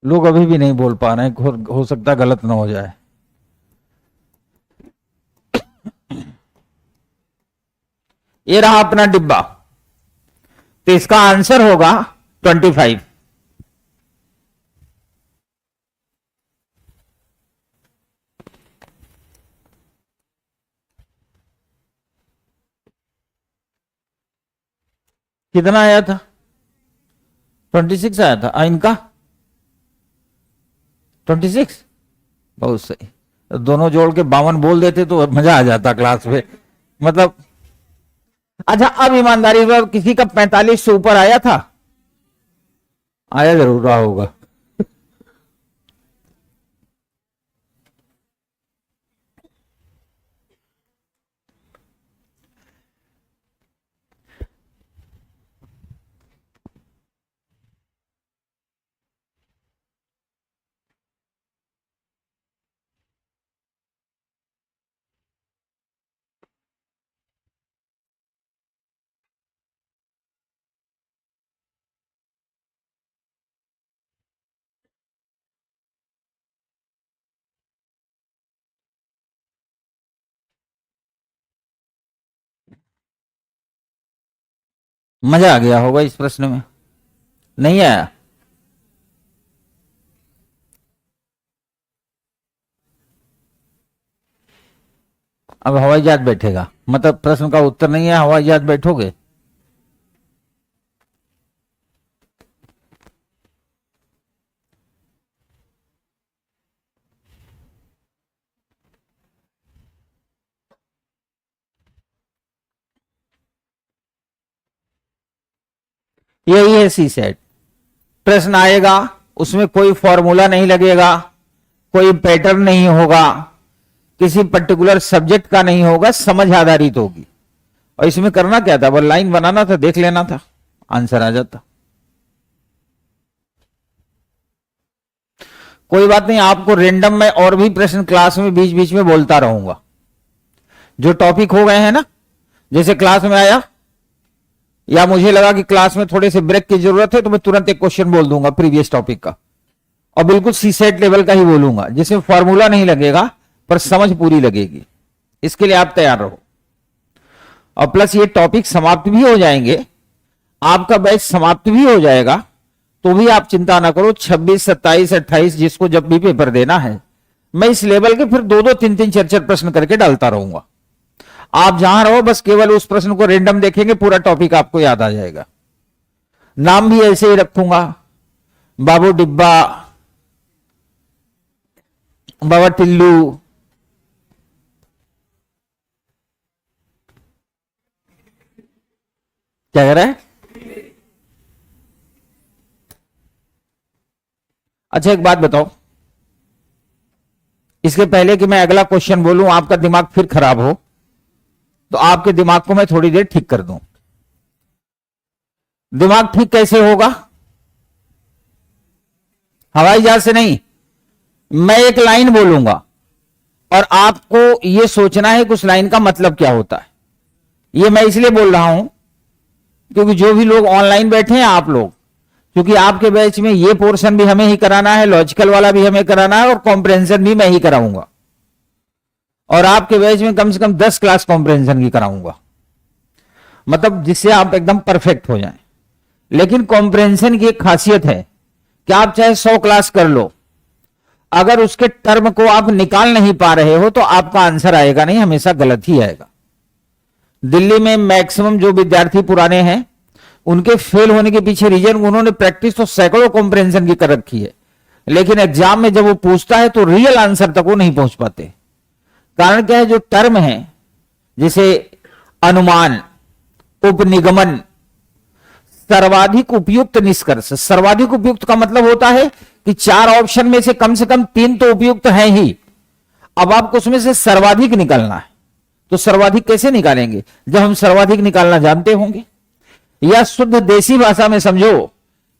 S1: लोग अभी भी नहीं बोल पा रहे हैं, हो सकता गलत ना हो जाए। ये रहा अपना डिब्बा, तो इसका आंसर होगा 25। कितना आया था? 26 आया था। इनका 26। बहुत सही, दोनों जोड़ के 52 बोल देते तो मजा आ जाता क्लास में, मतलब। अच्छा, अब ईमानदारी से किसी का 45 से ऊपर आया था? आया जरूर रहा होगा। मजा आ गया होगा इस प्रश्न में, नहीं आया? अब हवाई जहाज बैठेगा, मतलब प्रश्न का उत्तर नहीं है हवाई जहाज बैठोगे? यही है सी सेट। प्रश्न आएगा, उसमें कोई फॉर्मूला नहीं लगेगा, कोई पैटर्न नहीं होगा, किसी पर्टिकुलर सब्जेक्ट का नहीं होगा, समझ आधारित होगी। और इसमें करना क्या था, बस लाइन बनाना था, देख लेना था, आंसर आ जाता। कोई बात नहीं, आपको रेंडम में और भी प्रश्न क्लास में बीच बीच में बोलता रहूंगा। जो टॉपिक हो गए हैं ना, जैसे क्लास में आया या मुझे लगा कि क्लास में थोड़े से ब्रेक की जरूरत है, तो मैं तुरंत एक क्वेश्चन बोल दूंगा प्रीवियस टॉपिक का, और बिल्कुल सी सेट लेवल का ही बोलूंगा, जिसमें फॉर्मूला नहीं लगेगा पर समझ पूरी लगेगी। इसके लिए आप तैयार रहो। और प्लस ये टॉपिक समाप्त भी हो जाएंगे, आपका बैच समाप्त भी हो जाएगा, तो भी आप चिंता ना करो। 26, 27, 28 जिसको जब भी पेपर देना है, मैं इस लेवल के फिर 2-2, 3-3, 4-4 प्रश्न करके डालता रहूंगा। आप जहां रहो बस केवल उस प्रश्न को रेंडम देखेंगे, पूरा टॉपिक आपको याद आ जाएगा। नाम भी ऐसे ही रखूंगा, बाबू डिब्बा, बाबा टिल्लू, क्या कह रहा है? अच्छा एक बात बताओ, इसके पहले कि मैं अगला क्वेश्चन बोलूं, आपका दिमाग फिर खराब हो, तो आपके दिमाग को मैं थोड़ी देर ठीक कर दूं। दिमाग ठीक कैसे होगा? हवाई जहाज से नहीं, मैं एक लाइन बोलूंगा और आपको यह सोचना है कि उस लाइन का मतलब क्या होता है। यह मैं इसलिए बोल रहा हूं क्योंकि जो भी लोग ऑनलाइन बैठे हैं, आप लोग, क्योंकि आपके बैच में ये पोर्शन भी हमें ही कराना है, लॉजिकल वाला भी हमें कराना है, और कॉम्प्रेंशन भी मैं ही कराऊंगा। और आपके बैच में कम से कम 10 क्लास कॉम्प्रेंशन की कराऊंगा, मतलब जिससे आप एकदम परफेक्ट हो जाएं। लेकिन कॉम्प्रेंशन की एक खासियत है कि आप चाहे 100 क्लास कर लो, अगर उसके टर्म को आप निकाल नहीं पा रहे हो तो आपका आंसर आएगा नहीं, हमेशा गलत ही आएगा। दिल्ली में मैक्सिमम जो विद्यार्थी पुराने हैं, उनके फेल होने के पीछे रीजन, उन्होंने प्रैक्टिस तो सैकड़ों कॉम्प्रेंशन की कर रखी है, लेकिन एग्जाम में जब वो पूछता है तो रियल आंसर तक वो नहीं पहुंच पाते। कारण क्या है? जो टर्म है, जैसे अनुमान, उपनिगमन, सर्वाधिक उपयुक्त निष्कर्ष। सर्वाधिक उपयुक्त का मतलब होता है कि 4 ऑप्शन में से कम 3 तो उपयुक्त हैं ही। अब आपको उसमें से सर्वाधिक निकालना है, तो सर्वाधिक कैसे निकालेंगे जब हम सर्वाधिक निकालना जानते होंगे? या शुद्ध देसी भाषा में समझो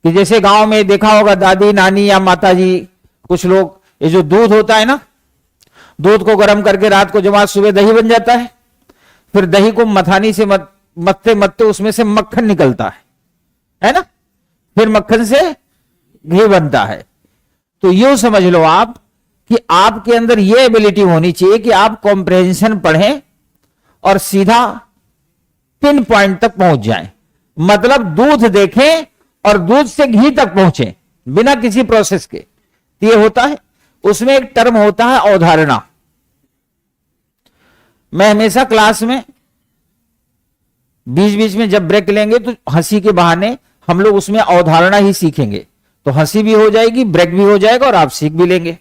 S1: कि जैसे गांव में देखा होगा, दादी, नानी या माता जी, कुछ लोग, ये जो दूध होता है ना, दूध को गर्म करके रात को जमा, सुबह दही बन जाता है, फिर दही को मथानी से मत्ते मत्ते उसमें से मक्खन निकलता है ना, फिर मक्खन से घी बनता है। तो यूं समझ लो आप कि आपके अंदर यह एबिलिटी होनी चाहिए कि आप कॉम्प्रेहेंशन पढ़ें और सीधा पिन पॉइंट तक पहुंच जाएं। मतलब दूध देखें और दूध से घी तक पहुंचे बिना किसी प्रोसेस के। ये होता है, उसमें एक टर्म होता है अवधारणा। मैं हमेशा क्लास में बीच बीच में जब ब्रेक लेंगे तो हंसी के बहाने हम लोग उसमें अवधारणा ही सीखेंगे, तो हंसी भी हो जाएगी, ब्रेक भी हो जाएगा और आप सीख भी लेंगे।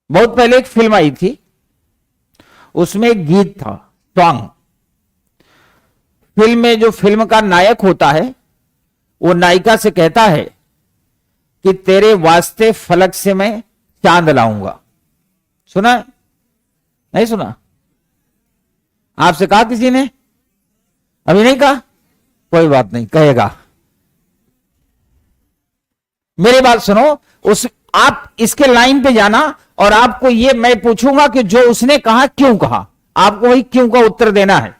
S1: बहुत पहले एक फिल्म आई थी, उसमें एक गीत था, सॉन्ग। फिल्म में जो फिल्म का नायक होता है, वो नायिका से कहता है कि तेरे वास्ते फलक से मैं चांद लाऊंगा। सुना है? नहीं सुना? आपसे कहा किसी ने? अभी नहीं कहा? कोई बात नहीं, कहेगा। मेरी बात सुनो, आप इसके लाइन पे जाना और आपको ये मैं पूछूंगा कि जो उसने कहा क्यों कहा, आपको वही क्यों का उत्तर देना है।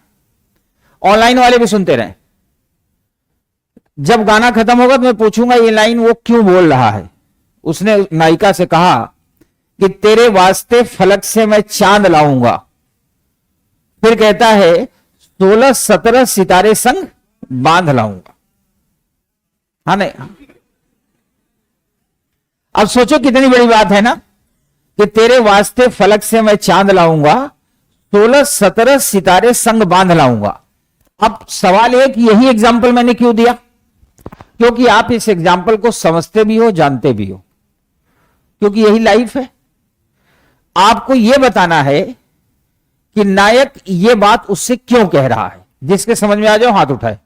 S1: ऑनलाइन वाले भी सुनते रहे। जब गाना खत्म होगा तो मैं पूछूंगा ये लाइन वो क्यों बोल रहा है। उसने नायिका से कहा कि तेरे वास्ते फलक से मैं चांद लाऊंगा। फिर कहता है 16-17 सितारे संग बांध लाऊंगा। हाँ नहीं? अब सोचो कितनी बड़ी बात है ना, कि तेरे वास्ते फलक से मैं चांद लाऊंगा 16-17 सितारे संग बांध लाऊंगा। अब सवाल है कि यही एग्जाम्पल मैंने क्यों दिया? क्योंकि आप इस एग्जाम्पल को समझते भी हो, जानते भी हो, क्योंकि यही लाइफ है। आपको यह बताना है कि नायक यह बात उससे क्यों कह रहा है। जिसके समझ में आ जाओ हाथ उठाए।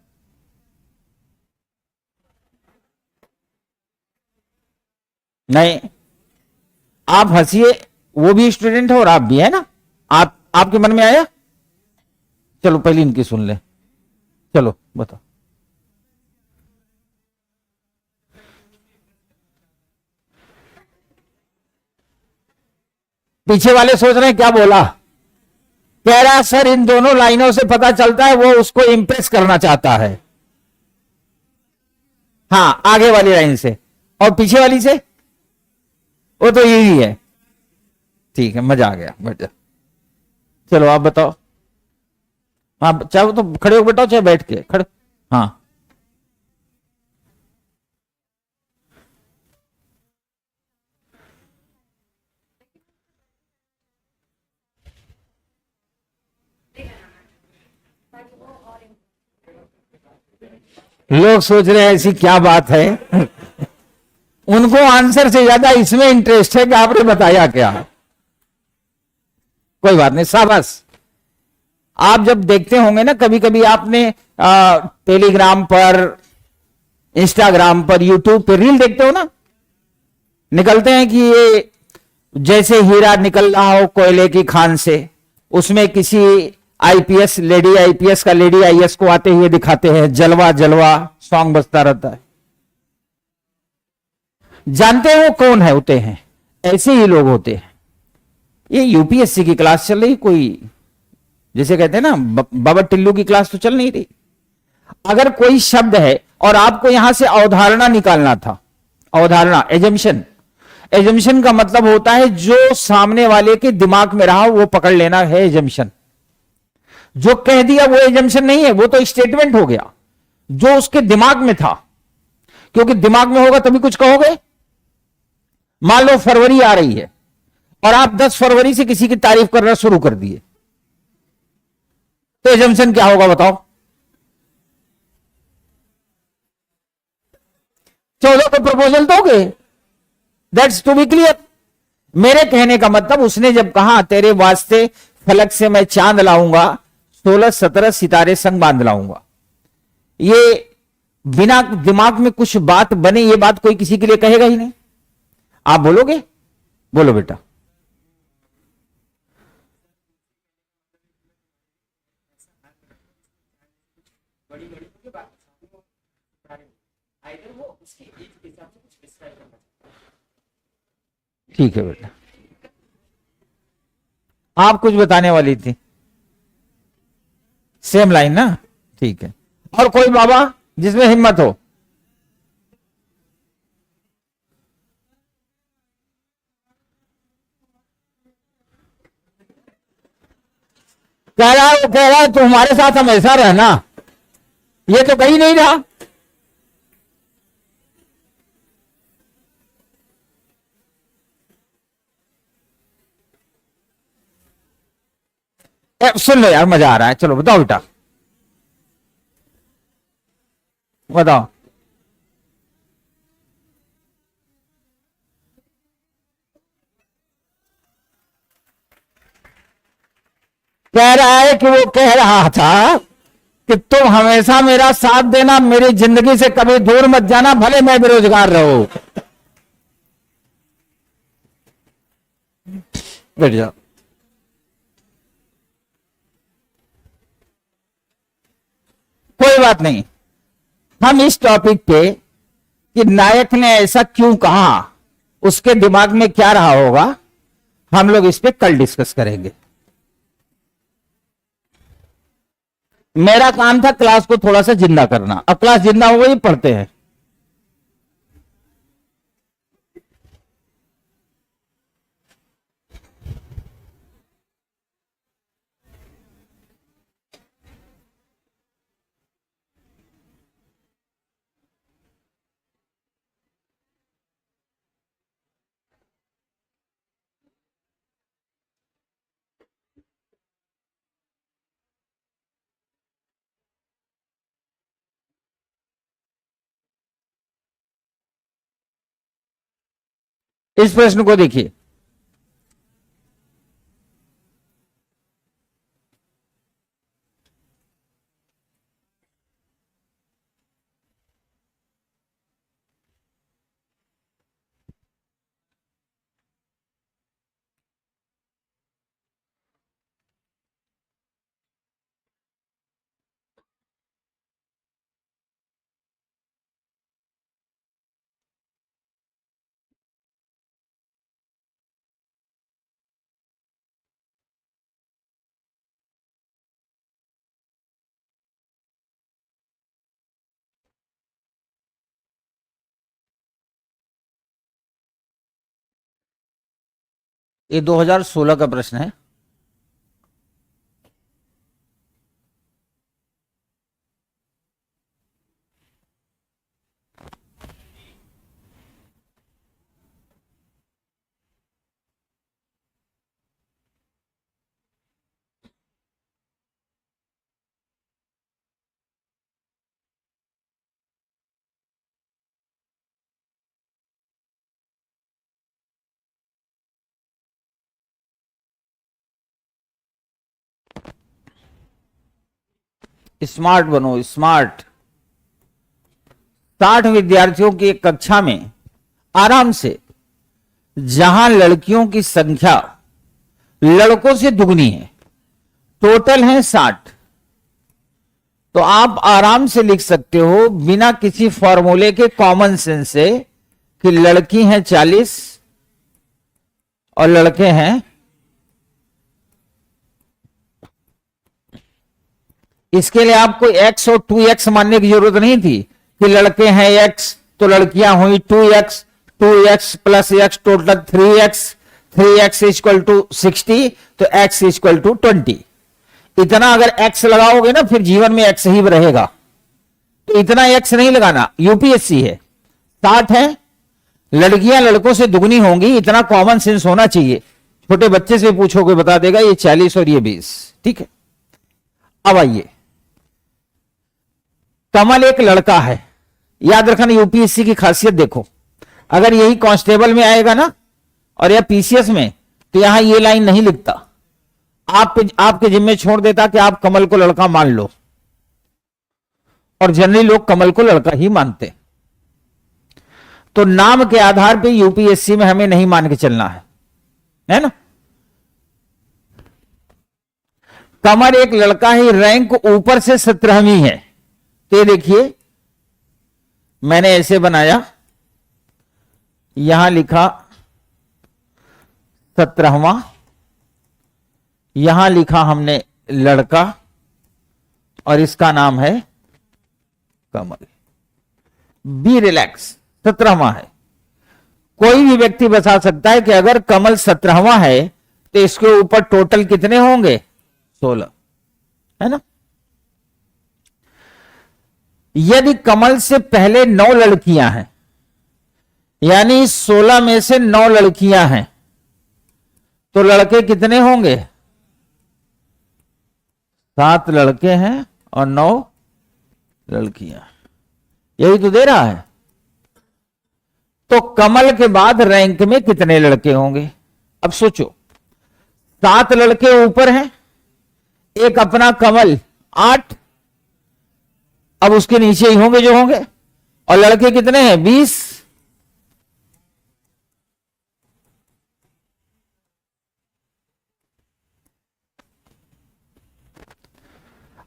S1: नहीं, आप हंसिए, वो भी स्टूडेंट है और आप भी है ना। आपके मन में आया? चलो पहले इनकी सुन ले। चलो बताओ। पीछे वाले सोच रहे हैं क्या बोला। कह रहा सर इन दोनों लाइनों से पता चलता है वो उसको इंप्रेस करना चाहता है। हाँ, आगे वाली लाइन से। और पीछे वाली से? वो तो यही है। ठीक है, मजा आ गया, बैठ जा। चलो आप बताओ। हाँ, चाहे वो तो खड़े हो बैठाओ, चाहे बैठ के खड़े। हाँ, लोग सोच रहे हैं ऐसी क्या बात है। उनको आंसर से ज्यादा इसमें इंटरेस्ट है कि आपने बताया क्या। कोई बात नहीं, शाबाश। आप जब देखते होंगे ना, कभी कभी आपने टेलीग्राम पर, इंस्टाग्राम पर, यूट्यूब पर रील देखते हो ना, निकलते हैं कि ये जैसे हीरा निकल रहा हो कोयले की खान से, उसमें किसी आईपीएस, लेडी आईपीएस का लेडी आईएएस को आते हुए दिखाते हैं, जलवा जलवा सॉन्ग बजता रहता है। जानते हैं वो कौन है होते हैं? ऐसे ही लोग होते हैं। ये यूपीएससी की क्लास चल रही, कोई जैसे कहते हैं ना बाबा टिल्लू की क्लास तो चल नहीं रही। अगर कोई शब्द है और आपको यहां से अवधारणा निकालना था, अवधारणा, एजम्पशन। एजम्पशन का मतलब होता है जो सामने वाले के दिमाग में रहा वो पकड़ लेना है एजम्पशन। जो कह दिया वो एजम्पशन नहीं है, वो तो स्टेटमेंट हो गया जो उसके दिमाग में था। क्योंकि दिमाग में होगा तभी कुछ कहोगे। मान लो फरवरी आ रही है और आप 10 फरवरी से किसी की तारीफ करना शुरू कर दिए, तो एजम्पशन क्या होगा बताओ? 14 को प्रपोजल दोगे। That's to be clear. मेरे कहने का मतलब, उसने जब कहा तेरे वास्ते फलक से मैं चांद लाऊंगा, 16-17 सितारे संग बांध लाऊंगा, ये बिना दिमाग में कुछ बात बने ये बात कोई किसी के लिए कहेगा ही नहीं। आप बोलोगे? बोलो बेटा। ठीक है बेटा, आप कुछ बताने वाली थी। सेम लाइन ना? ठीक है। और कोई बाबा जिसमें हिम्मत हो? कह रहा है, वो कह रहा है तो हमारे साथ हमेशा रहना। ये तो कहीं नहीं रहा। सुन लो यार, मजा आ रहा है। चलो बताओ बेटा, बताओ। कह रहा है कि वो कह रहा था कि तुम हमेशा मेरा साथ देना, मेरी जिंदगी से कभी दूर मत जाना, भले मैं बेरोजगार रहूं। बैठ जाओ। कोई बात नहीं, हम इस टॉपिक पे कि नायक ने ऐसा क्यों कहा, उसके दिमाग में क्या रहा होगा, हम लोग इस पे कल डिस्कस करेंगे। मेरा काम था क्लास को थोड़ा सा जिंदा करना। अब क्लास जिंदा हो गई, पढ़ते हैं। इस प्रश्न को देखिए, ये 2016 का प्रश्न है। स्मार्ट बनो, स्मार्ट। 60 विद्यार्थियों की एक कक्षा में आराम से, जहां लड़कियों की संख्या लड़कों से दुगनी है, टोटल है 60, तो आप आराम से लिख सकते हो बिना किसी फॉर्मूले के, कॉमन सेंस से, कि लड़की हैं 40 और लड़के हैं, इसके लिए आपको x और 2x मानने की जरूरत नहीं थी कि लड़के हैं x तो लड़कियां हुई 2x, 2x plus x total 3x, 3x equal to 60, तो x इक्वल टू 20। इतना अगर x लगाओगे ना फिर जीवन में x ही रहेगा, तो इतना x नहीं लगाना, यूपीएससी है। 60 है, लड़कियां लड़कों से दुगनी होंगी, इतना कॉमन सेंस होना चाहिए। छोटे बच्चे से पूछोगे बता देगा ये 40 और ये 20। ठीक है, अब आइए, कमल एक लड़का है। याद रखना यूपीएससी की खासियत देखो, अगर यही कांस्टेबल में आएगा ना और या पीसीएस में, तो यहां ये लाइन नहीं लिखता, आपके जिम्मे छोड़ देता कि आप कमल को लड़का मान लो, और जनरली लोग कमल को लड़का ही मानते। तो नाम के आधार पे यूपीएससी में हमें नहीं मान के चलना है ना। कमल एक लड़का है, रैंक ऊपर से 17वीं है। तो ये देखिए मैंने ऐसे बनाया, यहां लिखा 17वां, यहां लिखा हमने लड़का, और इसका नाम है कमल। बी रिलैक्स, 17वां है। कोई भी व्यक्ति बता सकता है कि अगर कमल 17वां है तो इसके ऊपर टोटल कितने होंगे, 16, है ना। यदि कमल से पहले 9 लड़कियां हैं, यानी 16 में से 9 लड़कियां हैं, तो लड़के कितने होंगे, 7 लड़के हैं और 9 लड़कियां। यही तो दे रहा है। तो कमल के बाद रैंक में कितने लड़के होंगे। अब सोचो, 7 लड़के ऊपर हैं, एक अपना कमल 8, अब उसके नीचे ही होंगे जो होंगे, और लड़के कितने हैं 20।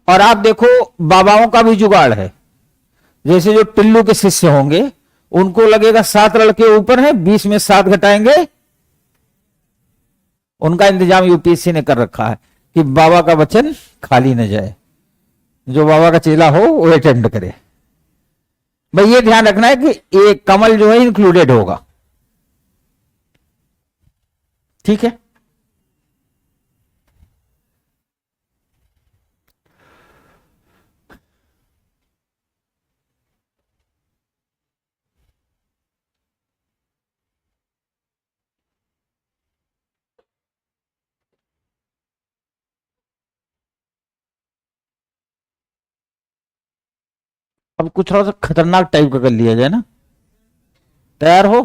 S1: और आप देखो बाबाओं का भी जुगाड़ है, जैसे जो टिल्लू के शिष्य होंगे उनको लगेगा 7 लड़के ऊपर हैं, 20 में 7 घटाएंगे। उनका इंतजाम यूपीएससी ने कर रखा है कि बाबा का वचन खाली न जाए, जो बाबा का चेला हो वो अटेंड करे। भाई ये ध्यान रखना है कि एक कमल जो है इंक्लूडेड होगा। ठीक है, अब कुछ थोड़ा सा खतरनाक टाइप का कर लिया जाए ना। तैयार हो,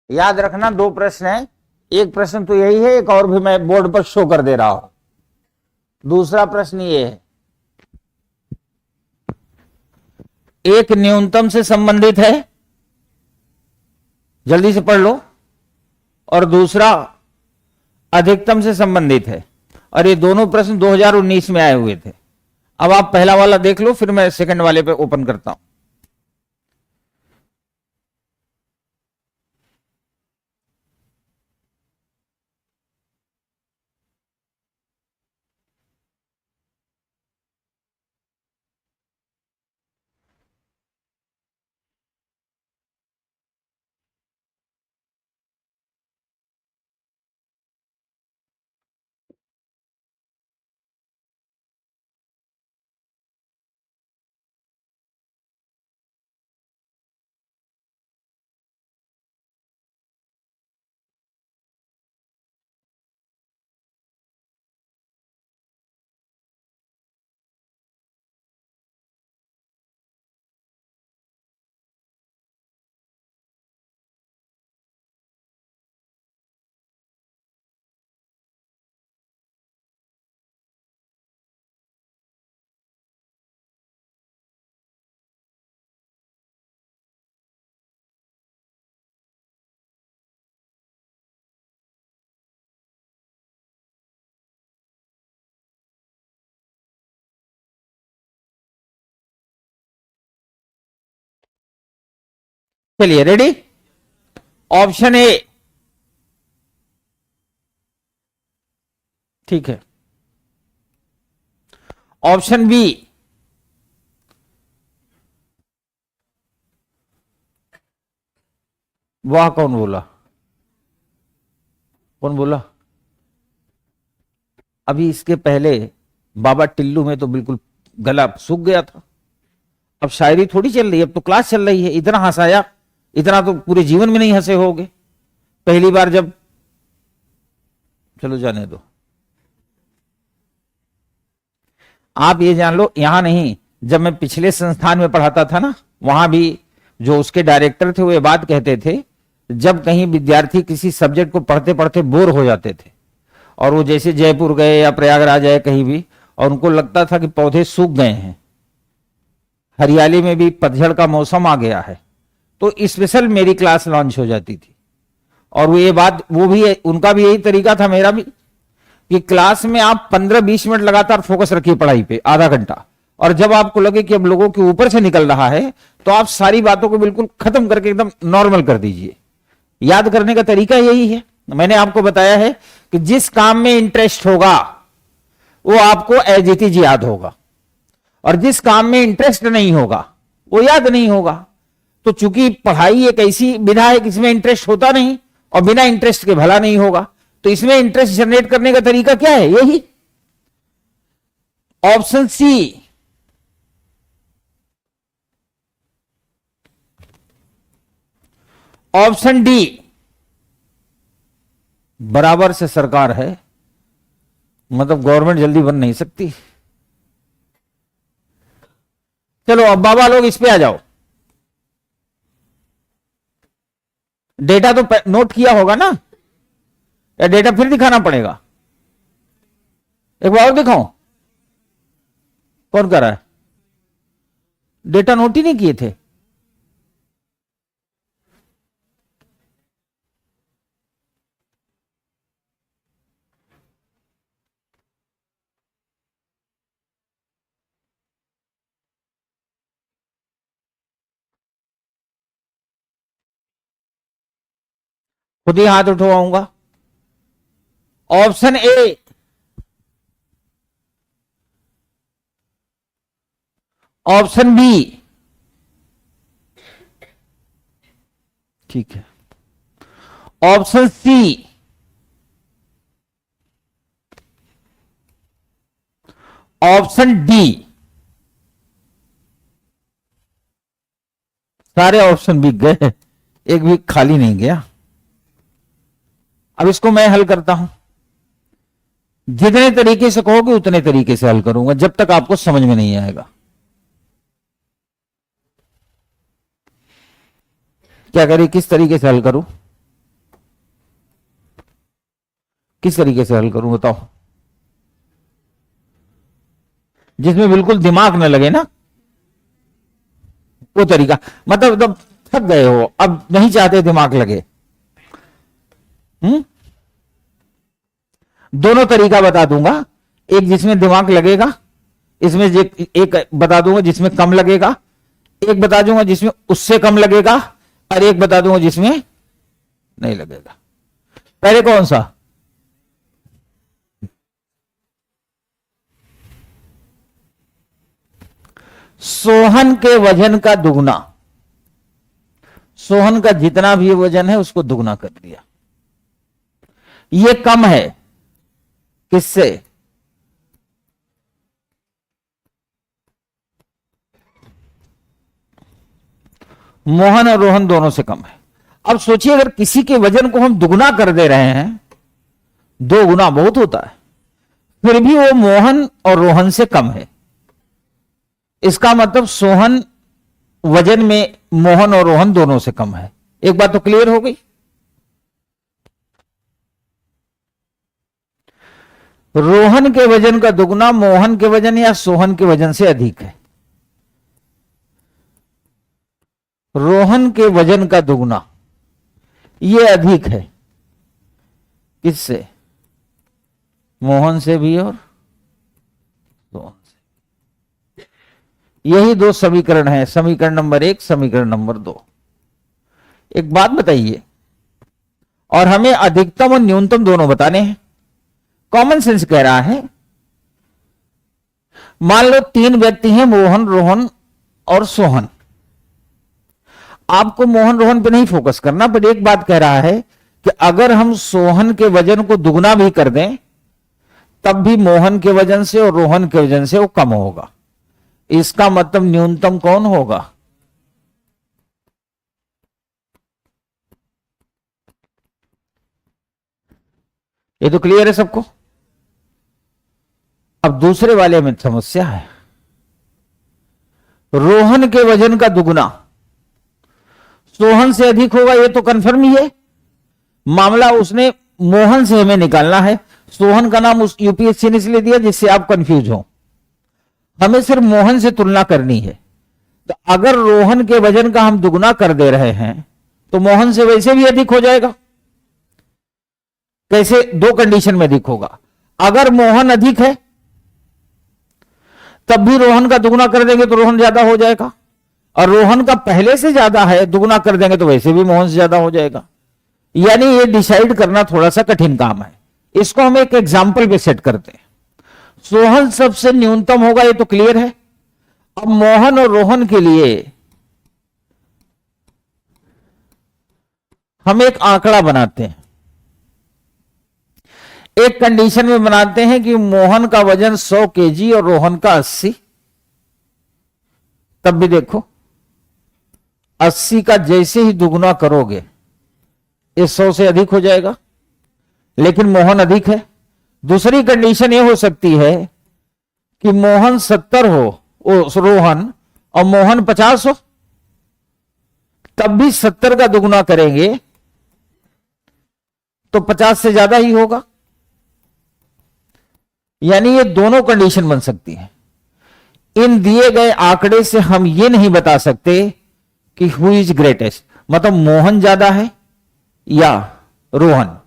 S1: याद रखना, दो प्रश्न है, एक प्रश्न तो यही है, एक और भी मैं बोर्ड पर शो कर दे रहा हूं। दूसरा प्रश्न ये है, एक न्यूनतम से संबंधित है, जल्दी से पढ़ लो, और दूसरा अधिकतम से संबंधित है, और ये दोनों प्रश्न 2019 में आए हुए थे। अब आप पहला वाला देख लो, फिर मैं सेकंड वाले पे ओपन करता हूं। चलिए, रेडी? ऑप्शन ए, ठीक है। ऑप्शन बी, वाह कौन बोला? कौन बोला? अभी इसके पहले बाबा टिल्लू में तो बिल्कुल गला सूख गया था। अब शायरी थोड़ी चल रही है, अब तो क्लास चल रही है। इतना हंसाया, इतना तो पूरे जीवन में नहीं हंसे होगे। पहली बार जब, चलो जाने दो, आप ये जान लो, यहां नहीं, जब मैं पिछले संस्थान में पढ़ाता था ना, वहां भी जो उसके डायरेक्टर थे वो ये बात कहते थे, जब कहीं विद्यार्थी किसी सब्जेक्ट को पढ़ते पढ़ते बोर हो जाते थे, और वो जैसे जयपुर गए या प्रयागराज गए कहीं भी, और उनको लगता था कि पौधे सूख गए हैं, हरियाली में भी पतझड़ का मौसम आ गया है, तो स्पेशल मेरी क्लास लॉन्च हो जाती थी। और वो ये बात, वो भी उनका भी यही तरीका था, मेरा भी, कि क्लास में आप 15-20 मिनट लगातार फोकस रखिए पढ़ाई पे, आधा घंटा, और जब आपको लगे कि अब लोगों के ऊपर से निकल रहा है, तो आप सारी बातों को बिल्कुल खत्म करके एकदम नॉर्मल कर दीजिए। याद करने का तरीका यही है। मैंने आपको बताया है कि जिस काम में इंटरेस्ट होगा वो आपको एज इट इज याद होगा, और जिस काम में इंटरेस्ट नहीं होगा वो याद नहीं होगा। तो चूंकि पढ़ाई एक ऐसी विधा है कि इसमें इंटरेस्ट होता नहीं, और बिना इंटरेस्ट के भला नहीं होगा, तो इसमें इंटरेस्ट जनरेट करने का तरीका क्या है? यही ऑप्शन सी। ऑप्शन डी, बराबर से सरकार है, मतलब गवर्नमेंट जल्दी बन नहीं सकती। चलो अब बाबा लोग इस पे आ जाओ। डेटा तो नोट किया होगा ना, या डेटा फिर दिखाना पड़ेगा? एक बार और दिखाऊं? कौन कर रहा है? डेटा नोट ही नहीं किए थे? खुद ही हाथ उठवाऊंगा। ऑप्शन ए, ऑप्शन बी, ठीक है, ऑप्शन सी, ऑप्शन डी। सारे ऑप्शन बिक गए, एक भी खाली नहीं गया। अब इसको मैं हल करता हूं, जितने तरीके से कहोगे उतने तरीके से हल करूंगा, जब तक आपको समझ में नहीं आएगा। क्या करें, किस तरीके से हल करूं? किस तरीके से हल करूं बताओ, जिसमें बिल्कुल दिमाग न लगे ना, वो तरीका। मतलब थक गए हो, अब नहीं चाहते दिमाग लगे। दोनों तरीका बता दूंगा, एक जिसमें दिमाग लगेगा, इसमें एक बता दूंगा जिसमें कम लगेगा, एक बता दूंगा जिसमें उससे कम लगेगा, और एक बता दूंगा जिसमें नहीं लगेगा। पहले कौन सा? सोहन के वजन का दुगना, सोहन का जितना भी वजन है उसको दुगना कर दिया। ये कम है किससे? मोहन और रोहन दोनों से कम है। अब सोचिए अगर किसी के वजन को हम दुगना कर दे रहे हैं, 2 गुना बहुत होता है, फिर भी वो मोहन और रोहन से कम है, इसका मतलब सोहन वजन में मोहन और रोहन दोनों से कम है। एक बात तो क्लियर हो गई। रोहन के वजन का दुगना मोहन के वजन या सोहन के वजन से अधिक है। रोहन के वजन का दुगना ये अधिक है किससे? मोहन से भी और सोहन से। यही 2 समीकरण है, समीकरण नंबर 1, समीकरण नंबर 2। एक बात बताइए, और हमें अधिकतम और न्यूनतम दोनों बताने हैं। कॉमन सेंस कह रहा है, मान लो 3 व्यक्ति हैं, मोहन, रोहन और सोहन। आपको मोहन रोहन पे नहीं फोकस करना, बट एक बात कह रहा है कि अगर हम सोहन के वजन को दुगना भी कर दें तब भी मोहन के वजन से और रोहन के वजन से वो कम होगा। इसका मतलब न्यूनतम कौन होगा? ये तो क्लियर है सबको। अब दूसरे वाले में समस्या है। रोहन के वजन का दुगना सोहन से अधिक होगा, ये तो कंफर्म ही है। मामला उसने मोहन से हमें निकालना है। सोहन का नाम उस यूपीएससी ने इसलिए दिया जिससे आप कंफ्यूज हो। हमें सिर्फ मोहन से तुलना करनी है। तो अगर रोहन के वजन का हम दुगना कर दे रहे हैं तो मोहन से वैसे भी अधिक हो जाएगा। कैसे? 2 कंडीशन में अधिक होगा। अगर मोहन अधिक है तब भी रोहन का दुगना कर देंगे तो रोहन ज्यादा हो जाएगा, और रोहन का पहले से ज्यादा है, दुगना कर देंगे तो वैसे भी मोहन से ज्यादा हो जाएगा। यानी ये डिसाइड करना थोड़ा सा कठिन काम है। इसको हम एक एग्जाम्पल पे सेट करते हैं। सोहन सबसे न्यूनतम होगा, ये तो क्लियर है। अब मोहन और रोहन के लिए हम एक आंकड़ा बनाते हैं। एक कंडीशन में बनाते हैं कि मोहन का वजन 100 केजी और रोहन का 80। तब भी देखो 80 का जैसे ही दुगुना करोगे ये 100 से अधिक हो जाएगा, लेकिन मोहन अधिक है। दूसरी कंडीशन ये हो सकती है कि मोहन 70 हो रोहन और मोहन 50 हो, तब भी 70 का दुगुना करेंगे तो 50 से ज्यादा ही होगा। यानी ये दोनों कंडीशन बन सकती है। इन दिए गए आंकड़े से हम ये नहीं बता सकते कि हु इज ग्रेटेस्ट, मतलब मोहन ज्यादा है या रोहन।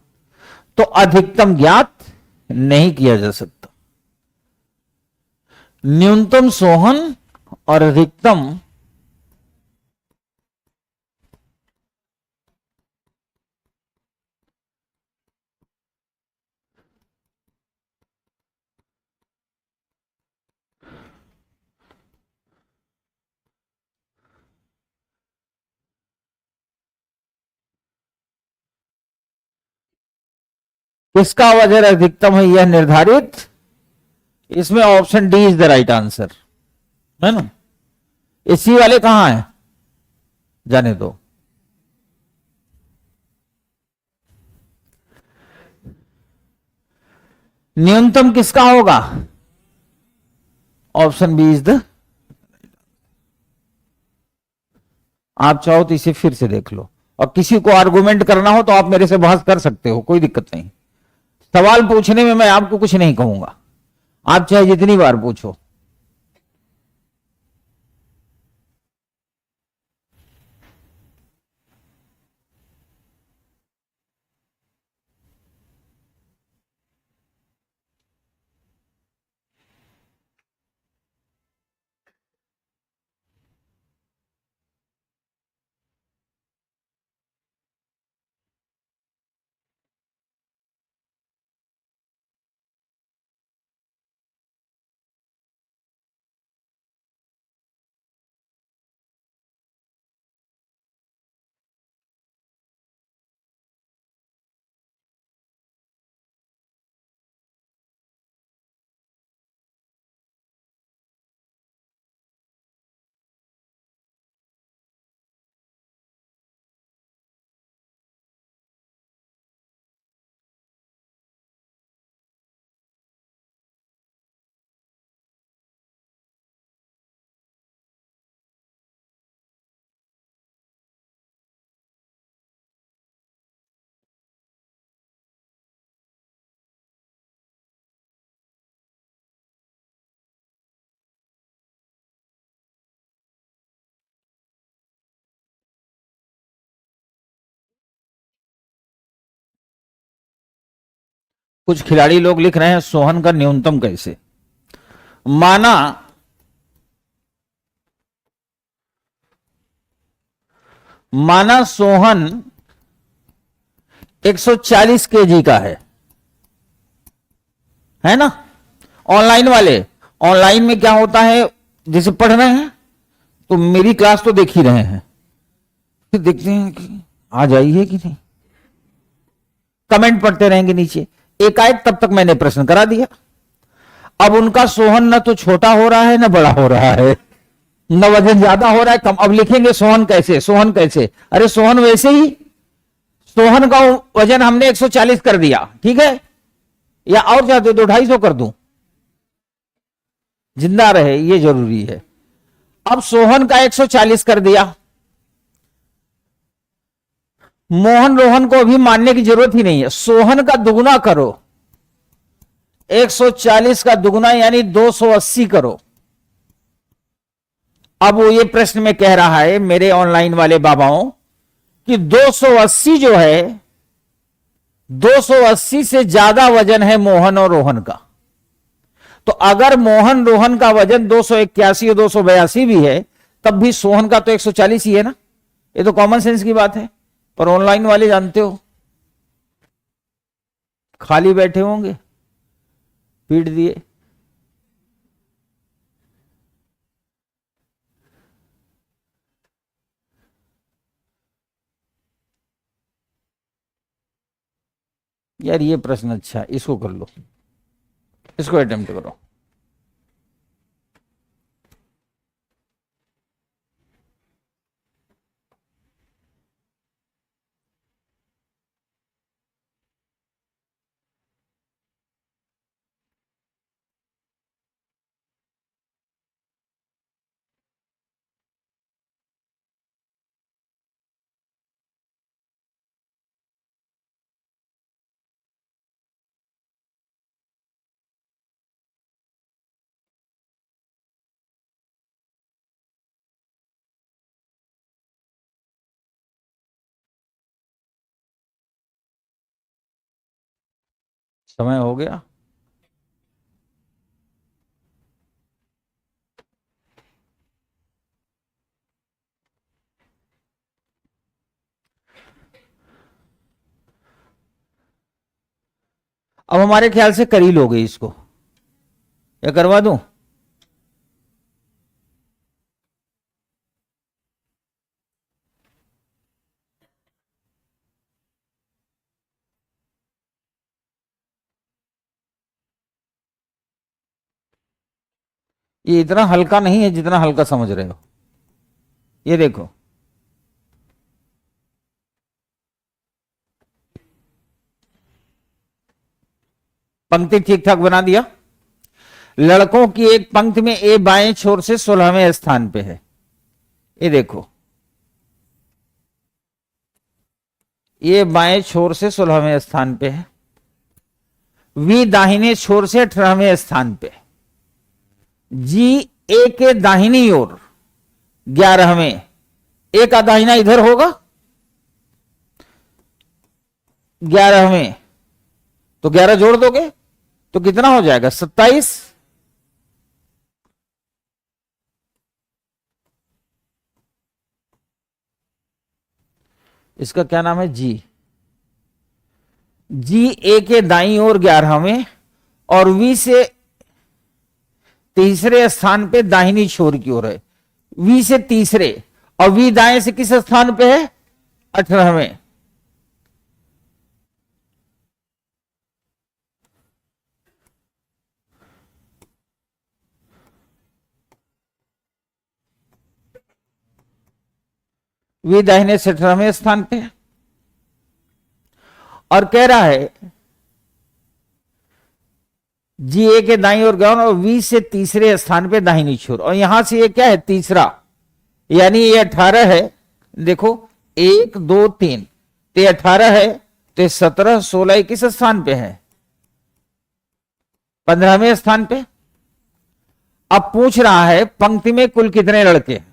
S1: तो अधिकतम ज्ञात नहीं किया जा सकता। न्यूनतम सोहन और अधिकतम किसका वजन अधिकतम है यह निर्धारित, इसमें option D is the right answer है ना। इसी वाले कहां है जाने दो। न्यूनतम किसका होगा? Option B is the. आप चाहो तो इसे फिर से देख लो, और किसी को आर्गुमेंट करना हो तो आप मेरे से बहस कर सकते हो, कोई दिक्कत नहीं। सवाल पूछने में मैं आपको कुछ नहीं कहूंगा, आप चाहे जितनी बार पूछो। कुछ खिलाड़ी लोग लिख रहे हैं सोहन का न्यूनतम कैसे। माना माना सोहन 140 केजी का है ना। ऑनलाइन वाले, ऑनलाइन में क्या होता है, जैसे पढ़ रहे हैं तो मेरी क्लास तो देख ही रहे हैं, फिर देखते हैं कि आज आई है कि नहीं, कमेंट पढ़ते रहेंगे नीचे, एकाएक तब तक मैंने प्रश्न करा दिया। अब उनका सोहन न तो छोटा हो रहा है न बड़ा हो रहा है, न वजन ज्यादा हो रहा है कम। अब लिखेंगे सोहन कैसे, सोहन कैसे, अरे सोहन वैसे ही, सोहन का वजन हमने 140 कर दिया, ठीक है, या और चाहते तो 250 कर दूं, जिंदा रहे ये जरूरी है। अब सोहन का 140 कर दिया, मोहन रोहन को अभी मानने की जरूरत ही नहीं है, सोहन का दुगुना करो, 140 का दुगुना यानी 280 करो। अब वो ये प्रश्न में कह रहा है मेरे ऑनलाइन वाले बाबाओं कि 280 जो है, 280 से ज्यादा वजन है मोहन और रोहन का। तो अगर मोहन रोहन का वजन 281 और 282 भी है, तब भी सोहन का तो 140 ही है ना। ये तो कॉमन सेंस की बात है, पर ऑनलाइन वाले जानते हो खाली बैठे होंगे, पीट दिए। यार ये प्रश्न अच्छा है, इसको कर लो, इसको अटेम्प्ट करो। समय हो गया। अब हमारे ख्याल से कर ही लोगे इसको, या करवा दूं। ये इतना हल्का नहीं है जितना हल्का समझ रहे हो। ये देखो, पंक्ति ठीक ठाक बना दिया। लड़कों की एक पंक्ति में ए बाएं छोर से 16वें स्थान पे है। ये देखो, ये बाएं छोर से 16वें स्थान पे है। वी दाहिने छोर से 18वें स्थान पे, जी ए के दाहिनी ओर 11वें, ए का दाहिना इधर होगा 11वें, तो 11 जोड़ दोगे तो कितना हो जाएगा 27। इसका क्या नाम है जी, जी ए के दाईं ओर 11वें और वी से तीसरे स्थान पे दाहिनी छोर की ओर है, वी से तीसरे, और वी दाएं से किस स्थान पे है 18वें। वी दाहिने से 18वें स्थान पे है और कह रहा है जी ए के दाईं ओर 11 और वी से तीसरे स्थान पे दाहिनी छोर, और यहां से ये क्या है तीसरा, यानी ये 18 है। देखो 1 2 3, तो 18 है, तो 17 16 किस स्थान पे है 15वें स्थान पे। अब पूछ रहा है पंक्ति में कुल कितने लड़के हैं,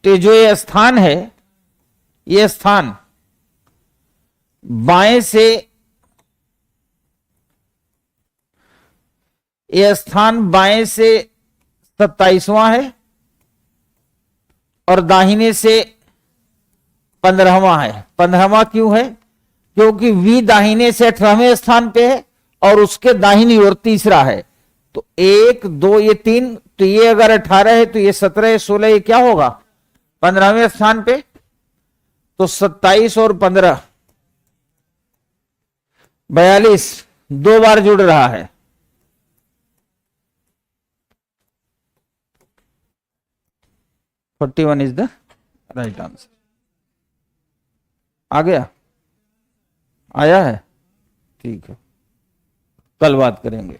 S1: तो जो ये स्थान है, ये स्थान बाएं से, ये स्थान बाएं से 27वां है और दाहिने से 15वां है। 15वां क्यों है, क्योंकि वी दाहिने से 18वें स्थान पे है और उसके दाहिनी ओर तीसरा है, तो 1 2 ये 3, तो ये अगर 18 है तो ये 17 16 ये क्या होगा 15वें स्थान पे, तो 27 और 15 42 दो बार जुड़ रहा है। One is the right answer. आ गया, आया है, ठीक है, कल बात करेंगे।